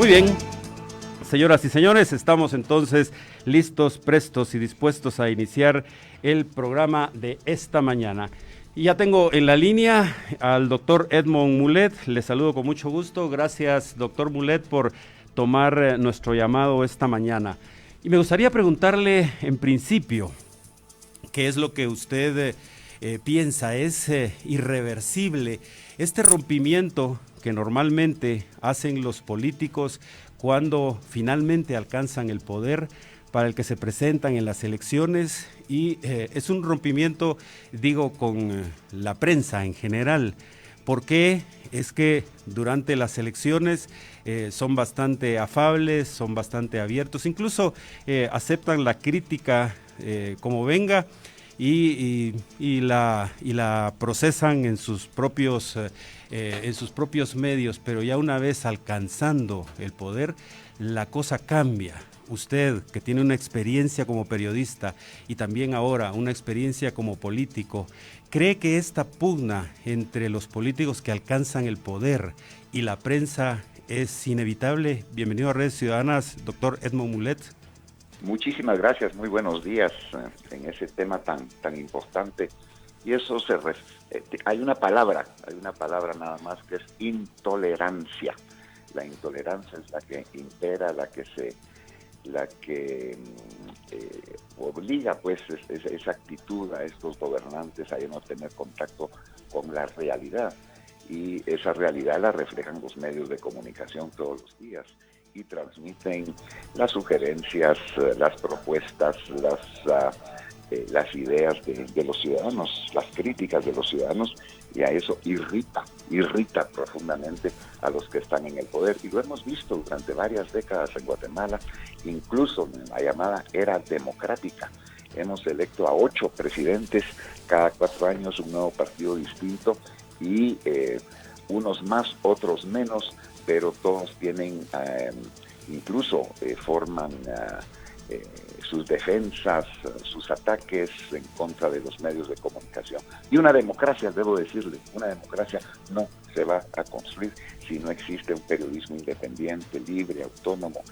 Muy bien, señoras y señores, estamos entonces listos, prestos y dispuestos a iniciar el programa de esta mañana. Y ya tengo en la línea al doctor Edmond Mulet. Le saludo con mucho gusto. Gracias, doctor Mulet, por tomar nuestro llamado esta mañana. Y me gustaría preguntarle, en principio, ¿qué es lo que usted piensa? ¿Es irreversible este rompimiento que normalmente hacen los políticos cuando finalmente alcanzan el poder, para el que se presentan en las elecciones? Y es un rompimiento, digo, con la prensa en general. ¿Por qué? Es que durante las elecciones son bastante afables, son bastante abiertos, incluso aceptan la crítica como venga, y la procesan en sus propios medios, pero ya una vez alcanzando el poder, la cosa cambia. Usted, que tiene una experiencia como periodista y también ahora una experiencia como político, ¿cree que esta pugna entre los políticos que alcanzan el poder y la prensa es inevitable? Bienvenido a Redes Ciudadanas, doctor Edmond Mulet. Muchísimas gracias, muy buenos días en ese tema tan importante. Y eso hay una palabra nada más, que es intolerancia. La intolerancia es la que impera, la que obliga pues esa actitud a estos gobernantes a no tener contacto con la realidad. Y esa realidad la reflejan los medios de comunicación todos los días y transmiten las sugerencias, las propuestas, las ideas de los ciudadanos, las críticas de los ciudadanos, y a eso irrita profundamente a los que están en el poder. Y lo hemos visto durante varias décadas en Guatemala, incluso en la llamada era democrática. Hemos electo a 8 presidentes, cada 4 años un nuevo partido distinto, y unos más, otros menos, pero todos tienen, incluso forman sus defensas, sus ataques en contra de los medios de comunicación. Y una democracia, debo decirle, una democracia no se va a construir si no existe un periodismo independiente, libre, autónomo,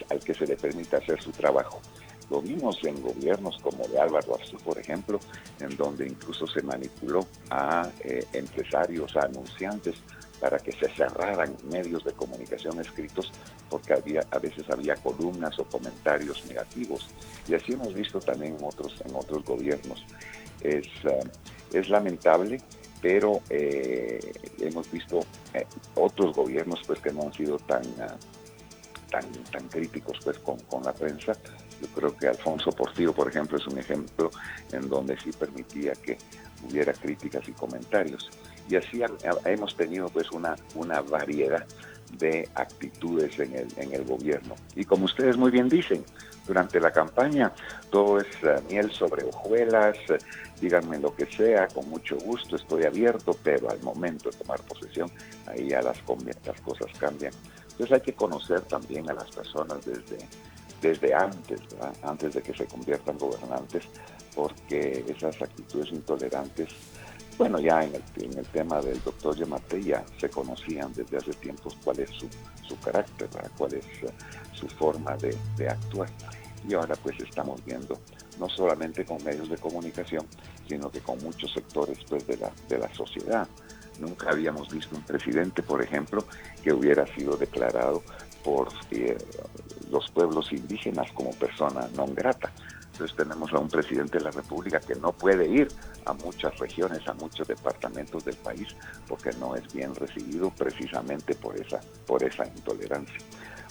al que se le permita hacer su trabajo. Lo vimos en gobiernos como de Álvaro Arzú, por ejemplo, en donde incluso se manipuló a empresarios, a anunciantes, para que se cerraran medios de comunicación escritos, porque a veces había columnas o comentarios negativos. Y así hemos visto también en otros gobiernos. Es lamentable, pero hemos visto otros gobiernos pues que no han sido tan críticos pues con la prensa. Yo creo que Alfonso Portillo, por ejemplo, es un ejemplo en donde sí permitía que hubiera críticas y comentarios. Y así hemos tenido pues una variedad de actitudes en el gobierno. Y como ustedes muy bien dicen, durante la campaña todo es miel sobre hojuelas, díganme lo que sea, con mucho gusto, estoy abierto, pero al momento de tomar posesión, ahí ya las cosas cambian. Entonces hay que conocer también a las personas desde antes, ¿verdad? Antes de que se conviertan gobernantes, porque esas actitudes intolerantes, bueno, ya en el tema del doctor Yamatei ya se conocían desde hace tiempos cuál es su carácter, ¿verdad? Cuál es su forma de actuar. Y ahora pues estamos viendo, no solamente con medios de comunicación, sino que con muchos sectores pues de la sociedad. Nunca habíamos visto un presidente, por ejemplo, que hubiera sido declarado por los pueblos indígenas como persona non grata. Entonces tenemos a un presidente de la República que no puede ir a muchas regiones, a muchos departamentos del país, porque no es bien recibido precisamente por esa intolerancia.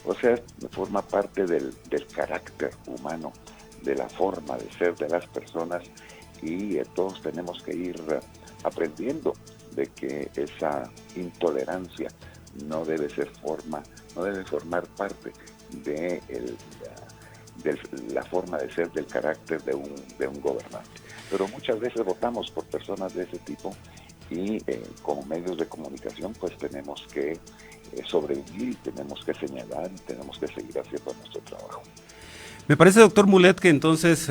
O sea, forma parte del carácter humano, de la forma de ser de las personas, y todos tenemos que ir aprendiendo de que esa intolerancia no debe formar parte de la forma de ser, del carácter de un gobernante. Pero muchas veces votamos por personas de ese tipo, y como medios de comunicación pues tenemos que sobrevivir, tenemos que señalar y tenemos que seguir haciendo nuestro trabajo. Me parece, doctor Mulet, que entonces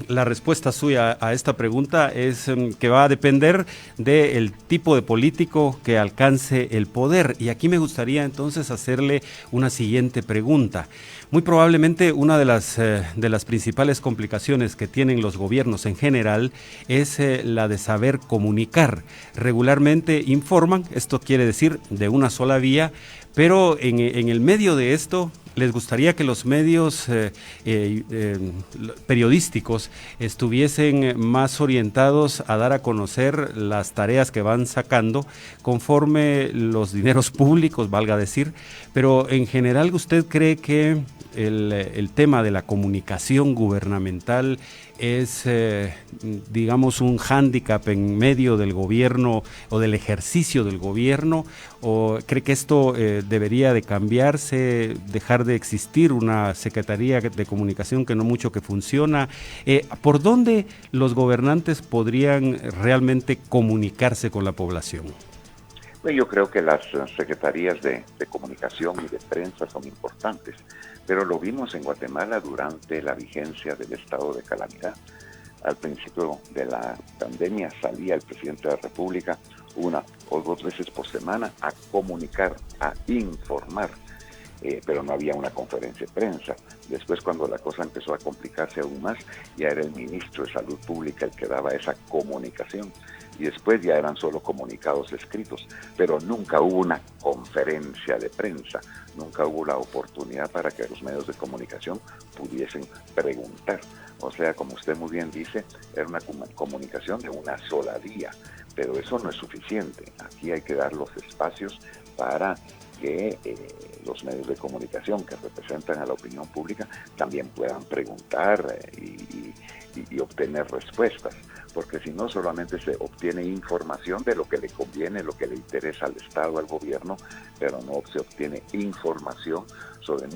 la respuesta suya a esta pregunta es que va a depender del tipo de político que alcance el poder. Y aquí me gustaría entonces hacerle una siguiente pregunta. Muy probablemente una de las principales complicaciones que tienen los gobiernos en general es la de saber comunicar. Regularmente informan, esto quiere decir de una sola vía, pero en el medio de esto les gustaría que los medios periodísticos estuviesen más orientados a dar a conocer las tareas que van sacando conforme los dineros públicos, valga decir, pero en general, ¿usted cree que el tema de la comunicación gubernamental es, digamos, un hándicap en medio del gobierno o del ejercicio del gobierno? ¿O cree que esto debería de cambiarse, dejar de existir una Secretaría de Comunicación que no mucho que funciona? ¿Por dónde los gobernantes podrían realmente comunicarse con la población? Bueno, yo creo que las secretarías de comunicación y de prensa son importantes, pero lo vimos en Guatemala durante la vigencia del estado de calamidad. Al principio de la pandemia salía el presidente de la República 1 o 2 veces por semana a comunicar, a informar, pero no había una conferencia de prensa. Después, cuando la cosa empezó a complicarse aún más, ya era el ministro de Salud Pública el que daba esa comunicación. Y después ya eran solo comunicados escritos, pero nunca hubo una conferencia de prensa, nunca hubo la oportunidad para que los medios de comunicación pudiesen preguntar. O sea, como usted muy bien dice, era una comunicación de una sola vía, pero eso no es suficiente. Aquí hay que dar los espacios para que los medios de comunicación que representan a la opinión pública también puedan preguntar y obtener respuestas, porque si no solamente se obtiene información de lo que le conviene, lo que le interesa al Estado, al gobierno, pero no se obtiene información sobre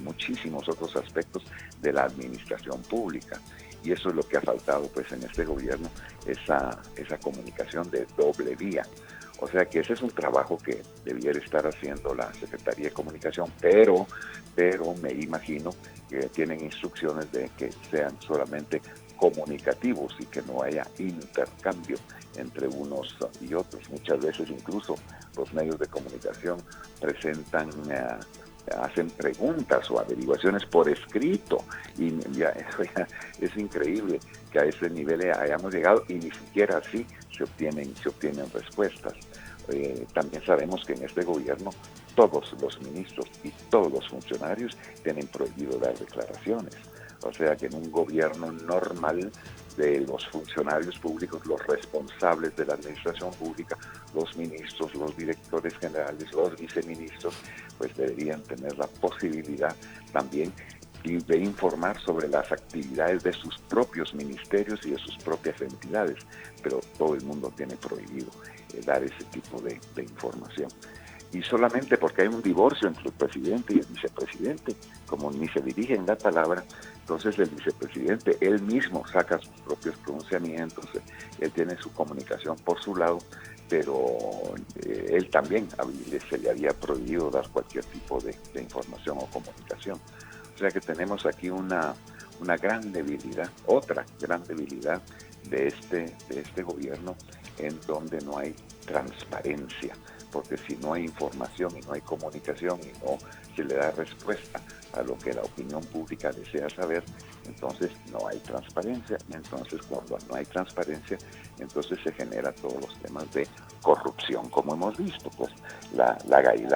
muchísimos otros aspectos de la administración pública. Y eso es lo que ha faltado pues en este gobierno, esa comunicación de doble vía. O sea que ese es un trabajo que debiera estar haciendo la Secretaría de Comunicación, pero me imagino que tienen instrucciones de que sean solamente comunicativos y que no haya intercambio entre unos y otros. Muchas veces incluso los medios de comunicación hacen preguntas o averiguaciones por escrito, y eso ya es increíble que a ese nivel hayamos llegado y ni siquiera así se obtienen respuestas. También sabemos que en este gobierno todos los ministros y todos los funcionarios tienen prohibido dar declaraciones. O sea que en un gobierno normal, de los funcionarios públicos, los responsables de la administración pública, los ministros, los directores generales, los viceministros, pues deberían tener la posibilidad también de informar sobre las actividades de sus propios ministerios y de sus propias entidades, pero todo el mundo tiene prohibido dar ese tipo de información. Y solamente porque hay un divorcio entre el presidente y el vicepresidente, como ni se dirigen la palabra, entonces el vicepresidente, él mismo saca sus propios pronunciamientos, él tiene su comunicación por su lado, pero él también se le había prohibido dar cualquier tipo de información o comunicación. O sea que tenemos aquí una gran debilidad, otra gran debilidad de este gobierno, en donde no hay transparencia, porque si no hay información y no hay comunicación y no se le da respuesta a lo que la opinión pública desea saber, entonces no hay transparencia, y entonces cuando no hay transparencia, entonces se genera todos los temas de corrupción, como hemos visto, pues la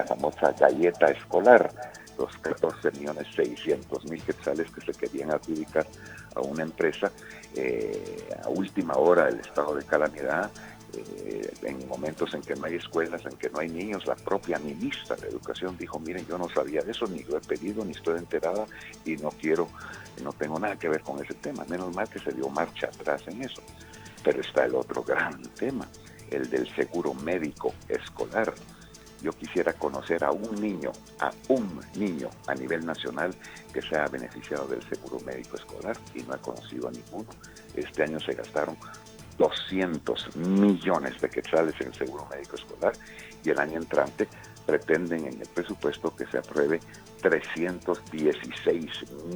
famosa galleta escolar, los 14.600.000 quetzales que se querían adjudicar a una empresa a última hora del estado de calamidad, en momentos en que no hay escuelas, en que no hay niños. La propia ministra de Educación dijo: miren, yo no sabía de eso, ni lo he pedido, ni estoy enterada, y no tengo nada que ver con ese tema. Menos mal que se dio marcha atrás en eso. Pero está el otro gran tema, el del seguro médico escolar. Yo quisiera conocer a un niño a nivel nacional que se ha beneficiado del seguro médico escolar, y no he conocido a ninguno. Este año se gastaron 200 millones de quetzales en el seguro médico escolar, y el año entrante pretenden en el presupuesto que se apruebe 316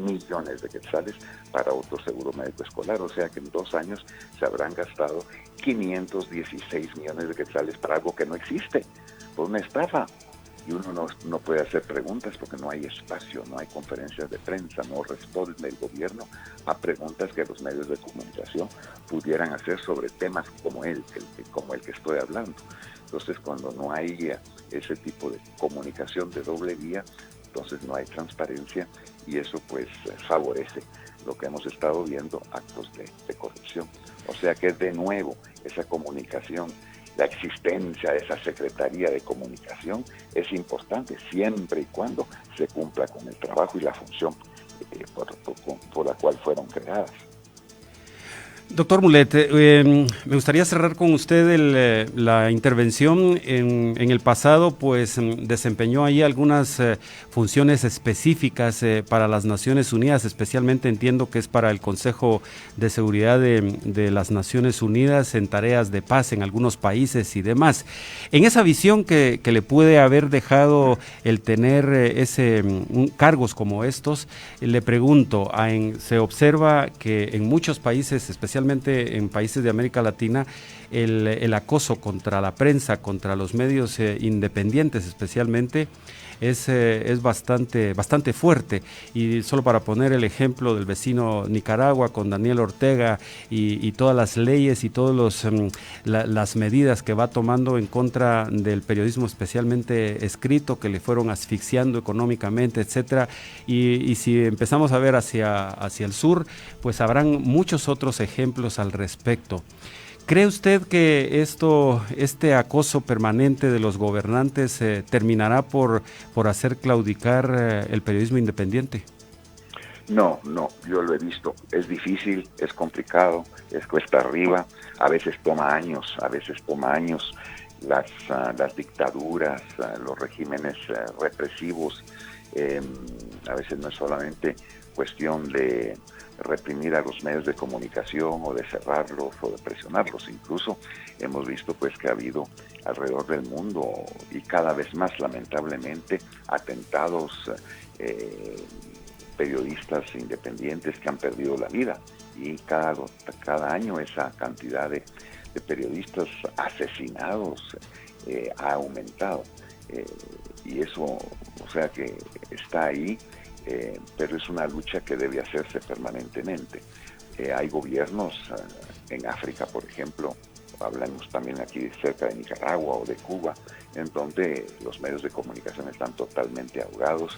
millones de quetzales para otro seguro médico escolar, o sea que en 2 años se habrán gastado 516 millones de quetzales para algo que no existe, por una estafa. Y uno no puede hacer preguntas porque no hay espacio, no hay conferencias de prensa, no responde el gobierno a preguntas que los medios de comunicación pudieran hacer sobre temas como el que estoy hablando. Entonces, cuando no hay ese tipo de comunicación de doble vía, entonces no hay transparencia y eso pues favorece lo que hemos estado viendo, actos de corrupción. O sea que de nuevo esa comunicación, la existencia de esa Secretaría de Comunicación es importante siempre y cuando se cumpla con el trabajo y la función por la cual fueron creadas. Doctor Mulet, me gustaría cerrar con usted la intervención. En el pasado, pues desempeñó ahí algunas funciones específicas para las Naciones Unidas, especialmente entiendo que es para el Consejo de Seguridad de las Naciones Unidas en tareas de paz en algunos países y demás. En esa visión que le puede haber dejado el tener cargos como estos, le pregunto, se observa que en muchos países, especialmente en países de América Latina, el acoso contra la prensa, contra los medios independientes especialmente, es bastante fuerte. Y solo para poner el ejemplo del vecino Nicaragua con Daniel Ortega y todas las leyes y todas las medidas que va tomando en contra del periodismo especialmente escrito, que le fueron asfixiando económicamente, etcétera. Y si empezamos a ver hacia el sur, pues habrán muchos otros ejemplos al respecto. ¿Cree usted que este acoso permanente de los gobernantes terminará por hacer claudicar el periodismo independiente? No, yo lo he visto. Es difícil, es complicado, es cuesta arriba, a veces toma años. Las dictaduras, los regímenes represivos, a veces no es solamente cuestión de reprimir a los medios de comunicación o de cerrarlos o de presionarlos. Incluso hemos visto pues que ha habido alrededor del mundo y cada vez más lamentablemente atentados, periodistas independientes que han perdido la vida, y cada año esa cantidad de periodistas asesinados ha aumentado, y eso, o sea que está ahí. Pero es una lucha que debe hacerse permanentemente. Hay gobiernos en África, por ejemplo, hablamos también aquí cerca de Nicaragua o de Cuba, en donde los medios de comunicación están totalmente ahogados.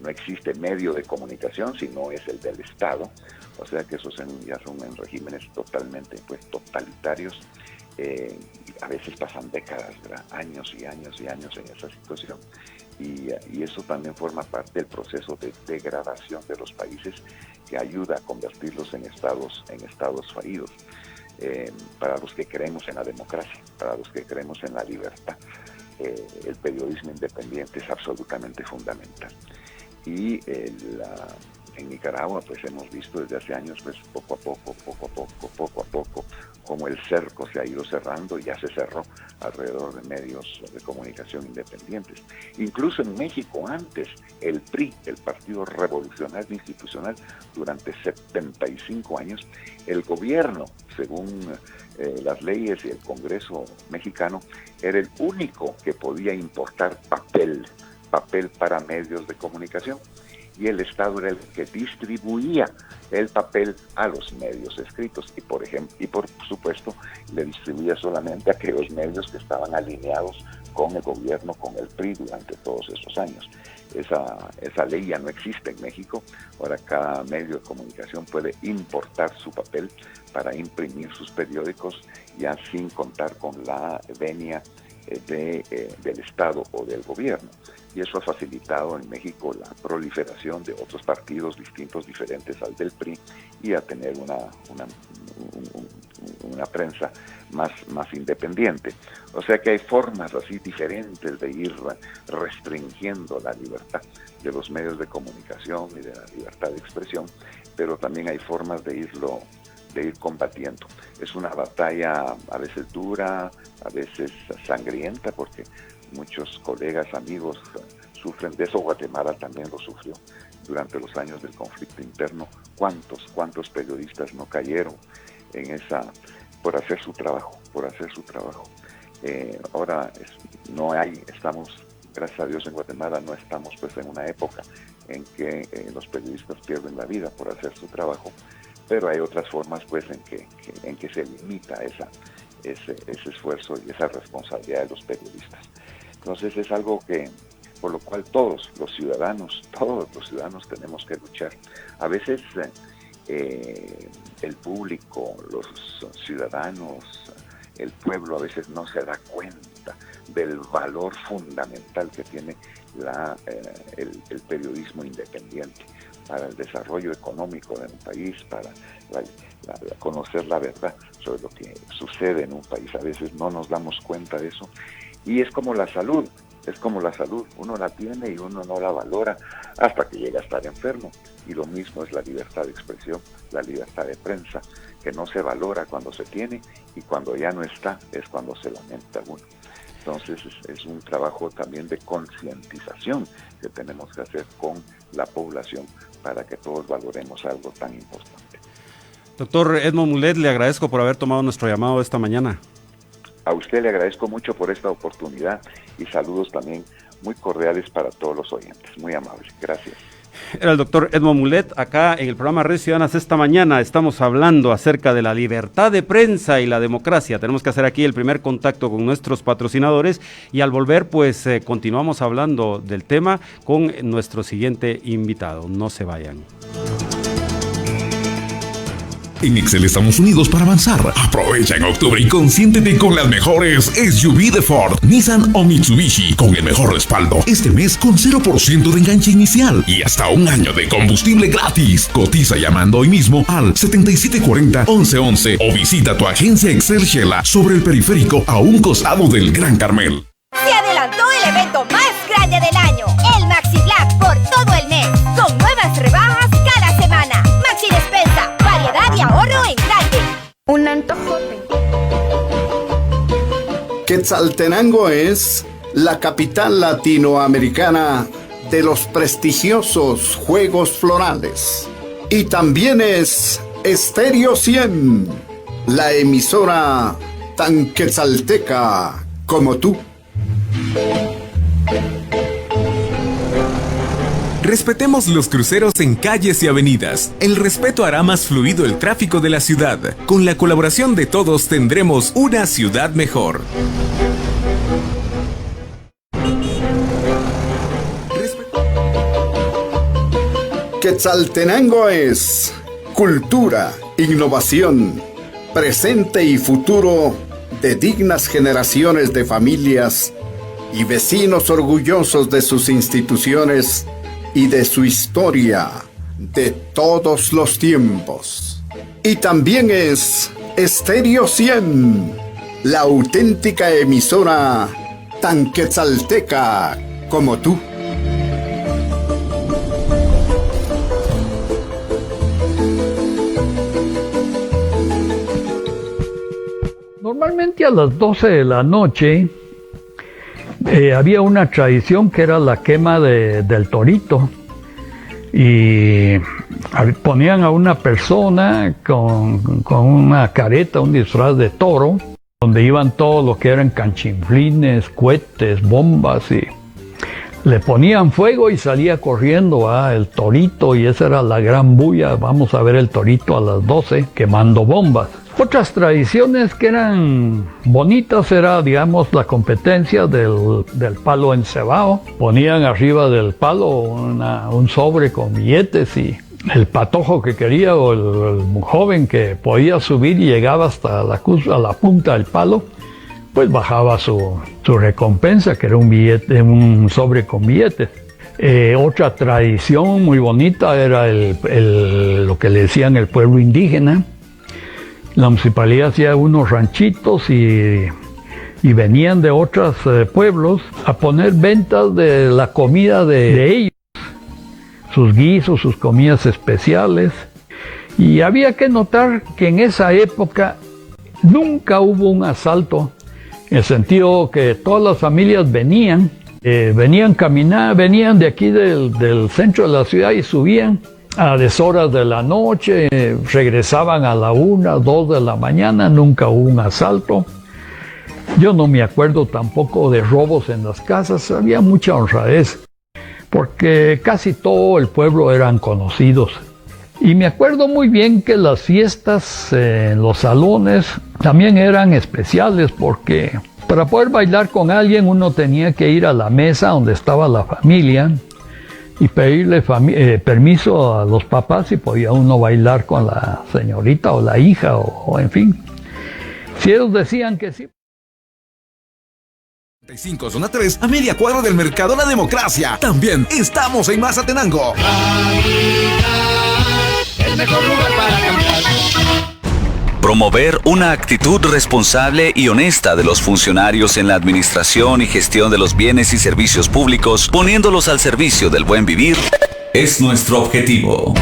No existe medio de comunicación si no es el del Estado, o sea que esos ya son en regímenes totalmente totalitarios. A veces pasan décadas, ¿verdad? Años y años y años en esa situación. Y eso también forma parte del proceso de degradación de los países, que ayuda a convertirlos en estados fallidos. Para los que creemos en la democracia, para los que creemos en la libertad, el periodismo independiente es absolutamente fundamental. Y en Nicaragua pues hemos visto desde hace años pues poco a poco como el cerco se ha ido cerrando y ya se cerró alrededor de medios de comunicación independientes. Incluso en México antes, el PRI, el Partido Revolucionario Institucional, durante 75 años, el gobierno, según las leyes y el Congreso mexicano, era el único que podía importar papel para medios de comunicación, y el Estado era el que distribuía el papel a los medios escritos, y por supuesto le distribuía solamente a aquellos medios que estaban alineados con el gobierno, con el PRI durante todos esos años. Esa ley ya no existe en México. Ahora cada medio de comunicación puede importar su papel para imprimir sus periódicos, ya sin contar con la venia del Estado o del gobierno, y eso ha facilitado en México la proliferación de otros partidos distintos, diferentes al del PRI, y a tener una prensa más independiente. O sea que hay formas así diferentes de ir restringiendo la libertad de los medios de comunicación y de la libertad de expresión, pero también hay formas de ir combatiendo. Es una batalla a veces dura, a veces sangrienta, porque muchos colegas, amigos sufren de eso. Guatemala también lo sufrió durante los años del conflicto interno. ¿Cuántos periodistas no cayeron en esa, por hacer su trabajo? Ahora estamos, gracias a Dios, en Guatemala no estamos pues en una época en que los periodistas pierden la vida por hacer su trabajo, pero hay otras formas pues en que se limita ese esfuerzo y esa responsabilidad de los periodistas. Entonces es algo por lo cual todos los ciudadanos tenemos que luchar. A veces el público, los ciudadanos, el pueblo a veces no se da cuenta del valor fundamental que tiene el periodismo independiente para el desarrollo económico de un país, para conocer la verdad sobre lo que sucede en un país. A veces no nos damos cuenta de eso, y es como la salud, uno la tiene y uno no la valora hasta que llega a estar enfermo. Y lo mismo es la libertad de expresión, la libertad de prensa, que no se valora cuando se tiene, y cuando ya no está es cuando se lamenta uno. Entonces es un trabajo también de concientización que tenemos que hacer con la población para que todos valoremos algo tan importante. Doctor Edmond Mulet, le agradezco por haber tomado nuestro llamado esta mañana. A usted le agradezco mucho por esta oportunidad, y saludos también muy cordiales para todos los oyentes. Muy amable. Gracias. Era el doctor Edmond Mulet, acá en el programa Redes Ciudadanas esta mañana. Estamos hablando acerca de la libertad de prensa y la democracia. Tenemos que hacer aquí el primer contacto con nuestros patrocinadores, y al volver pues continuamos hablando del tema con nuestro siguiente invitado. No se vayan. En Excel estamos unidos para avanzar. Aprovecha en octubre y consiéntete con las mejores SUV de Ford, Nissan o Mitsubishi con el mejor respaldo. Este mes con 0% de enganche inicial y hasta un año de combustible gratis. Cotiza llamando hoy mismo al 7740-1111 o visita tu agencia Excel Shela sobre el periférico a un costado del Gran Carmel. Se adelantó el evento más grande del año, el Maxi Black, por todo el mes, con nuevas rebajas cada semana. Maxi Despensa, variedad y ahorro en grande. Un antojote. Quetzaltenango es la capital latinoamericana de los prestigiosos Juegos Florales. Y también es Estéreo 100, la emisora tan quetzalteca como tú. Respetemos los cruceros en calles y avenidas. El respeto hará más fluido el tráfico de la ciudad. Con la colaboración de todos tendremos una ciudad mejor. Quetzaltenango es cultura, innovación, presente y futuro de dignas generaciones de familias y vecinos orgullosos de sus instituciones y de su historia de todos los tiempos. Y también es Estéreo 100, la auténtica emisora tan quetzalteca como tú. Normalmente a las 12 de la noche había una tradición que era la quema del torito, y ponían a una persona con una careta, un disfraz de toro, donde iban todos lo que eran canchinflines, cohetes, bombas, y le ponían fuego y salía corriendo el torito, y esa era la gran bulla. Vamos a ver el torito a las 12 quemando bombas. Otras tradiciones que eran bonitas era, digamos, la competencia del palo encebado. Ponían arriba del palo un sobre con billetes, y el patojo que quería, o el joven que podía subir y llegaba hasta a la punta del palo, pues bajaba su recompensa, que era un billete, un sobre con billetes. Otra tradición muy bonita era lo que le decían el pueblo indígena. La municipalidad hacía unos ranchitos y venían de otros pueblos a poner ventas de la comida de ellos, sus guisos, sus comidas especiales. Y había que notar que en esa época nunca hubo un asalto en el sentido que todas las familias venían caminando, venían de aquí del centro de la ciudad y subían a deshoras de la noche, regresaban a la 1, 2 de la mañana, nunca hubo un asalto. Yo no me acuerdo tampoco de robos en las casas, había mucha honradez, porque casi todo el pueblo eran conocidos. Y me acuerdo muy bien que las fiestas en los salones también eran especiales, porque para poder bailar con alguien uno tenía que ir a la mesa donde estaba la familia y pedirle permiso a los papás si podía uno bailar con la señorita o la hija o en fin. Si ellos decían que sí. 35 zona 3 a media cuadra del Mercado La Democracia. También estamos en Mazatenango. El mejor lugar para cambiar. Promover una actitud responsable y honesta de los funcionarios en la administración y gestión de los bienes y servicios públicos, poniéndolos al servicio del buen vivir, es nuestro objetivo.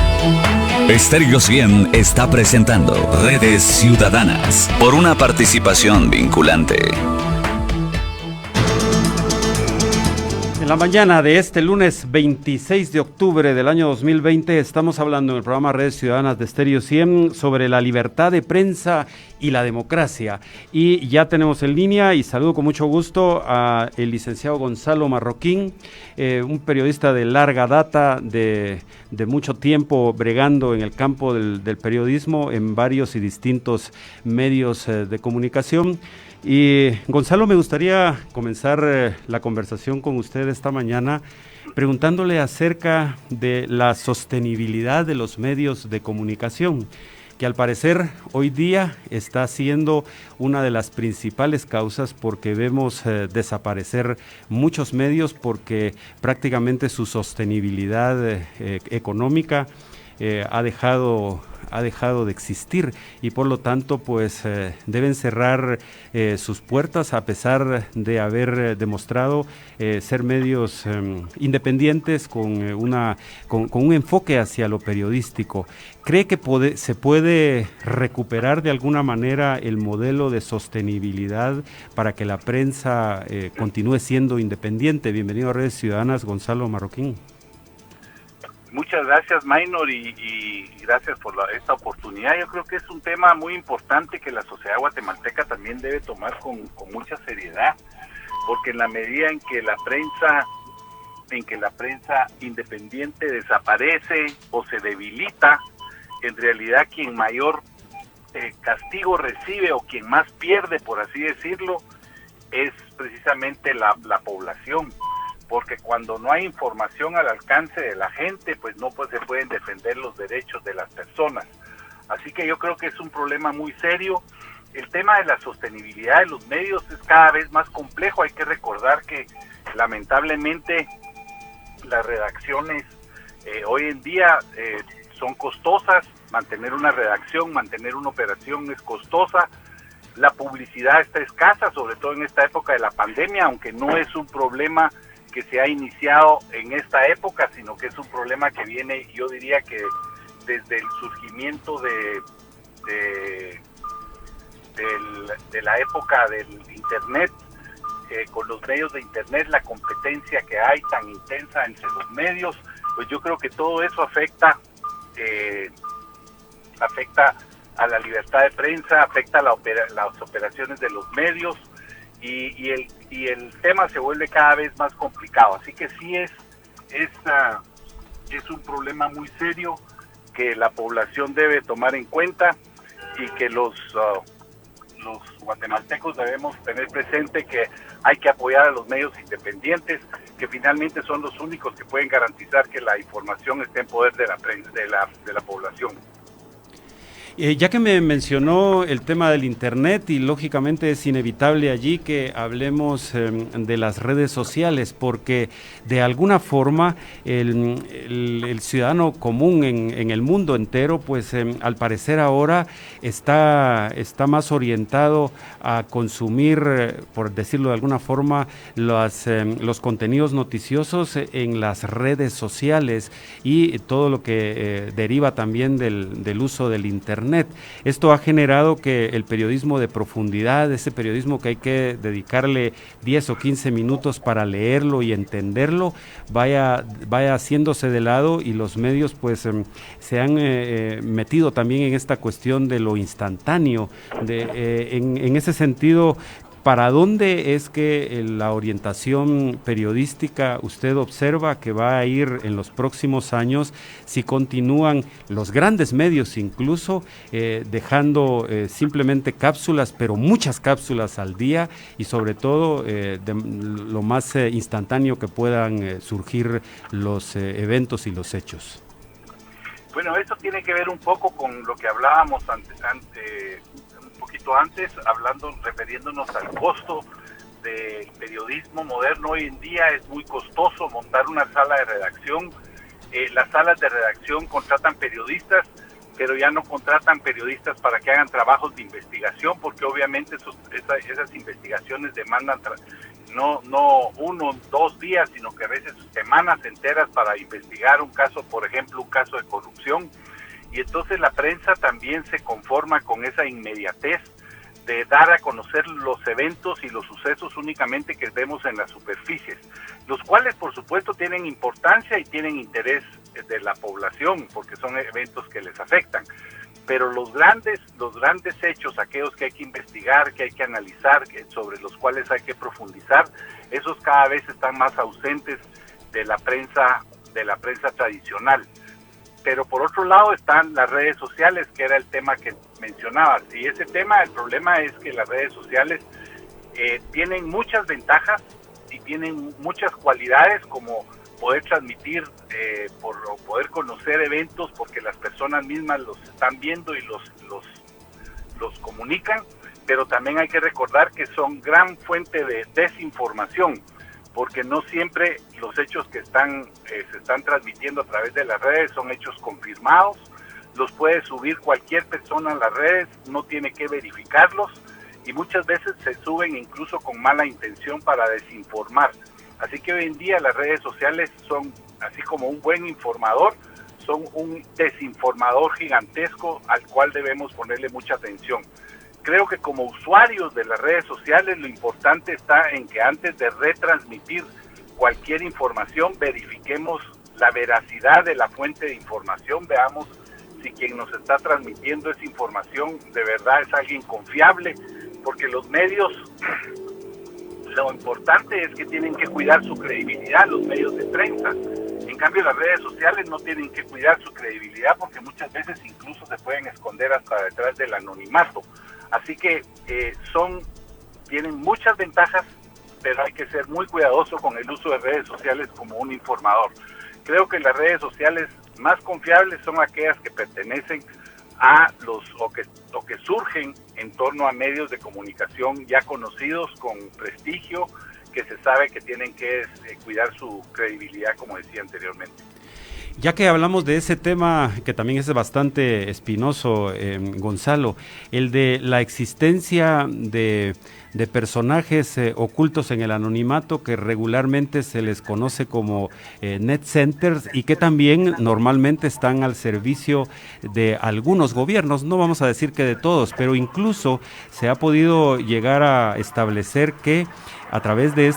Estéreo 100 está presentando Redes Ciudadanas por una participación vinculante. En la mañana de este lunes 26 de octubre del año 2020 estamos hablando en el programa Redes Ciudadanas de Estéreo 100 sobre la libertad de prensa y la democracia. Y ya tenemos en línea, y saludo con mucho gusto a el licenciado Gonzalo Marroquín, un periodista de larga data, de mucho tiempo bregando en el campo del periodismo en varios y distintos medios de comunicación. Y Gonzalo, me gustaría comenzar la conversación con usted esta mañana preguntándole acerca de la sostenibilidad de los medios de comunicación, que al parecer hoy día está siendo una de las principales causas porque vemos desaparecer muchos medios, porque prácticamente su sostenibilidad económica ha dejado de existir, y por lo tanto pues deben cerrar sus puertas a pesar de haber demostrado ser medios independientes con un enfoque hacia lo periodístico. ¿Cree que se puede recuperar de alguna manera el modelo de sostenibilidad para que la prensa continúe siendo independiente? Bienvenido a Redes Ciudadanas, Gonzalo Marroquín. Muchas gracias, Maynor, y gracias por esta oportunidad. Yo creo que es un tema muy importante que la sociedad guatemalteca también debe tomar con mucha seriedad, porque en la medida en que la prensa independiente desaparece o se debilita, en realidad quien mayor castigo recibe o quien más pierde, por así decirlo, es precisamente la población. Porque cuando no hay información al alcance de la gente, pues no se pueden defender los derechos de las personas. Así que yo creo que es un problema muy serio. El tema de la sostenibilidad de los medios es cada vez más complejo. Hay que recordar que lamentablemente las redacciones hoy en día son costosas. Mantener una redacción, mantener una operación es costosa. La publicidad está escasa, sobre todo en esta época de la pandemia, aunque no es un problema que se ha iniciado en esta época, sino que es un problema que viene, yo diría que desde el surgimiento de la época del internet, con los medios de internet, la competencia que hay tan intensa entre los medios, pues yo creo que todo eso afecta a la libertad de prensa, afecta a las operaciones de los medios, y el tema se vuelve cada vez más complicado. Así que sí es un problema muy serio que la población debe tomar en cuenta, y que los guatemaltecos debemos tener presente que hay que apoyar a los medios independientes, que finalmente son los únicos que pueden garantizar que la información esté en poder de la prensa, de la población. Ya que me mencionó el tema del internet, y lógicamente es inevitable allí que hablemos de las redes sociales, porque de alguna forma el ciudadano común en el mundo entero, pues al parecer ahora está más orientado a consumir, por decirlo de alguna forma, los contenidos noticiosos en las redes sociales, y todo lo que deriva también del uso del internet. Internet. Esto ha generado que el periodismo de profundidad, ese periodismo que hay que dedicarle 10 o 15 minutos para leerlo y entenderlo, vaya haciéndose de lado, y los medios pues se han metido también en esta cuestión de lo instantáneo. En ese sentido, ¿para dónde es que la orientación periodística usted observa que va a ir en los próximos años si continúan los grandes medios incluso dejando simplemente cápsulas, pero muchas cápsulas al día, y sobre todo lo más instantáneo que puedan surgir los eventos y los hechos? Bueno, esto tiene que ver un poco con lo que hablábamos antes, refiriéndonos al costo del periodismo moderno. Hoy en día es muy costoso montar una sala de redacción. Las salas de redacción contratan periodistas, pero ya no contratan periodistas para que hagan trabajos de investigación, porque obviamente esas investigaciones demandan no 1 o 2 días, sino que a veces semanas enteras para investigar un caso, por ejemplo, un caso de corrupción. Y entonces la prensa también se conforma con esa inmediatez de dar a conocer los eventos y los sucesos únicamente que vemos en las superficies, los cuales por supuesto tienen importancia y tienen interés de la población, porque son eventos que les afectan. Pero los grandes hechos, aquellos que hay que investigar, que hay que analizar, sobre los cuales hay que profundizar, esos cada vez están más ausentes de la prensa tradicional. Pero por otro lado están las redes sociales, que era el tema que mencionabas. Y ese tema, el problema es que las redes sociales tienen muchas ventajas y tienen muchas cualidades, como poder transmitir, poder conocer eventos, porque las personas mismas los están viendo y los comunican. Pero también hay que recordar que son gran fuente de desinformación, porque no siempre los hechos que se están transmitiendo a través de las redes son hechos confirmados. Los puede subir cualquier persona a las redes, no tiene que verificarlos, y muchas veces se suben incluso con mala intención para desinformar. Así que hoy en día las redes sociales son, así como un buen informador, son un desinformador gigantesco al cual debemos ponerle mucha atención. Creo que como usuarios de las redes sociales lo importante está en que antes de retransmitir cualquier información verifiquemos la veracidad de la fuente de información, veamos si quien nos está transmitiendo esa información de verdad es alguien confiable, porque los medios, lo importante es que tienen que cuidar su credibilidad, los medios de prensa. En cambio, las redes sociales no tienen que cuidar su credibilidad, porque muchas veces incluso se pueden esconder hasta detrás del anonimato. Así que tienen muchas ventajas, pero hay que ser muy cuidadoso con el uso de redes sociales como un informador. Creo que las redes sociales más confiables son aquellas que pertenecen a o que surgen en torno a medios de comunicación ya conocidos, con prestigio, que se sabe que tienen que cuidar su credibilidad, como decía anteriormente. Ya que hablamos de ese tema, que también es bastante espinoso, Gonzalo, el de la existencia de personajes ocultos en el anonimato, que regularmente se les conoce como net centers, y que también normalmente están al servicio de algunos gobiernos, no vamos a decir que de todos, pero incluso se ha podido llegar a establecer que a través de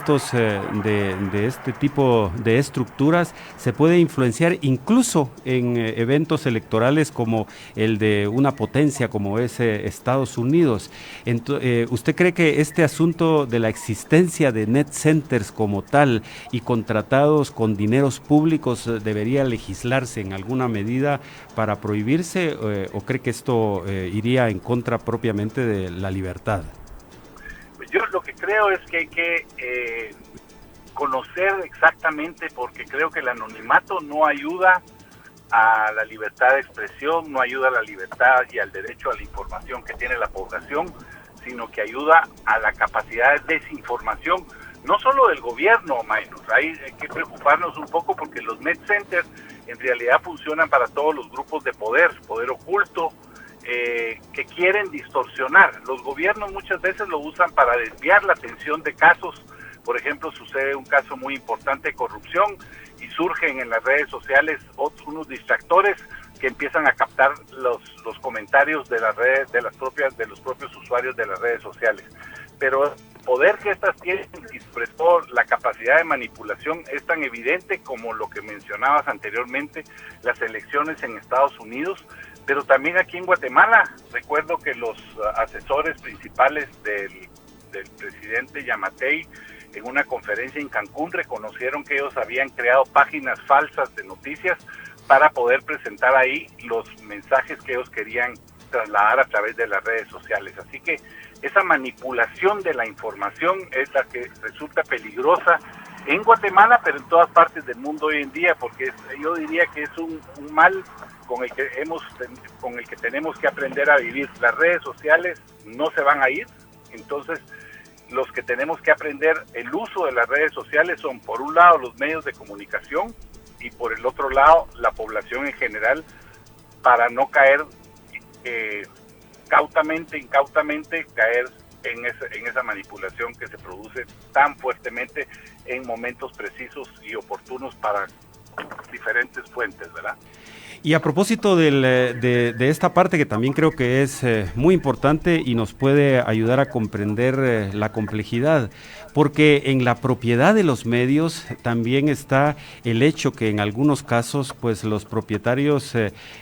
de este tipo de estructuras se puede influenciar incluso en eventos electorales como el de una potencia como es Estados Unidos. ¿Usted cree que este asunto de la existencia de net centers como tal y contratados con dineros públicos debería legislarse en alguna medida para prohibirse, o cree que esto iría en contra propiamente de la libertad? Yo lo que creo es que hay que conocer exactamente, porque creo que el anonimato no ayuda a la libertad de expresión, no ayuda a la libertad y al derecho a la información que tiene la población, sino que ayuda a la capacidad de desinformación, no solo del gobierno, Mainos. Hay que preocuparnos un poco, porque los net centers en realidad funcionan para todos los grupos de poder oculto, que quieren distorsionar. Los gobiernos muchas veces lo usan para desviar la atención de casos. Por ejemplo, sucede un caso muy importante de corrupción y surgen en las redes sociales unos distractores que empiezan a captar los comentarios de las redes, de los propios usuarios de las redes sociales. Pero el poder que estas tienen y sobre todo la capacidad de manipulación es tan evidente como lo que mencionabas anteriormente, las elecciones en Estados Unidos, pero también aquí en Guatemala. Recuerdo que los asesores principales del presidente Yamatei en una conferencia en Cancún reconocieron que ellos habían creado páginas falsas de noticias para poder presentar ahí los mensajes que ellos querían trasladar a través de las redes sociales. Así que esa manipulación de la información es la que resulta peligrosa en Guatemala, pero en todas partes del mundo hoy en día, porque yo diría que es un mal con el que tenemos que aprender a vivir. Las redes sociales no se van a ir, entonces los que tenemos que aprender el uso de las redes sociales son, por un lado, los medios de comunicación y por el otro lado, la población en general, para no caer incautamente caer en esa manipulación que se produce tan fuertemente en momentos precisos y oportunos para diferentes fuentes, ¿verdad? Y a propósito de esta parte que también creo que es muy importante y nos puede ayudar a comprender la complejidad, porque en la propiedad de los medios también está el hecho que en algunos casos pues los propietarios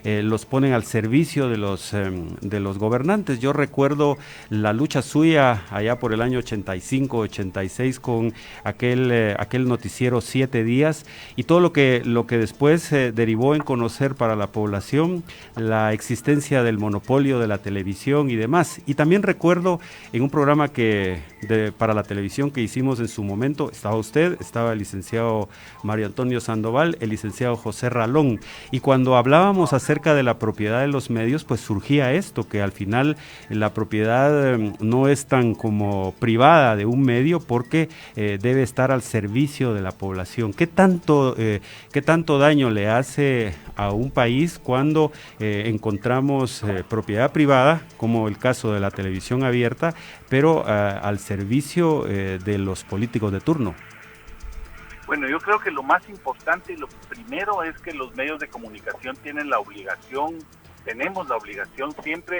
los ponen al servicio de los gobernantes. Yo recuerdo la lucha suya allá por el año 85-86 con aquel noticiero 7 días y todo lo que después derivó en conocer para la población la existencia del monopolio de la televisión y demás. Y también recuerdo en un programa para la televisión que hicimos en su momento, estaba usted, estaba el licenciado Mario Antonio Sandoval, el licenciado José Ralón, y cuando hablábamos acerca de la propiedad de los medios, pues surgía esto, que al final la propiedad no es tan como privada de un medio porque debe estar al servicio de la población. ¿Qué tanto daño le hace a un país cuando encontramos propiedad privada, como el caso de la televisión abierta, pero al servicio de los políticos de turno? Bueno, yo creo que lo más importante y lo primero es que los medios de comunicación tenemos la obligación siempre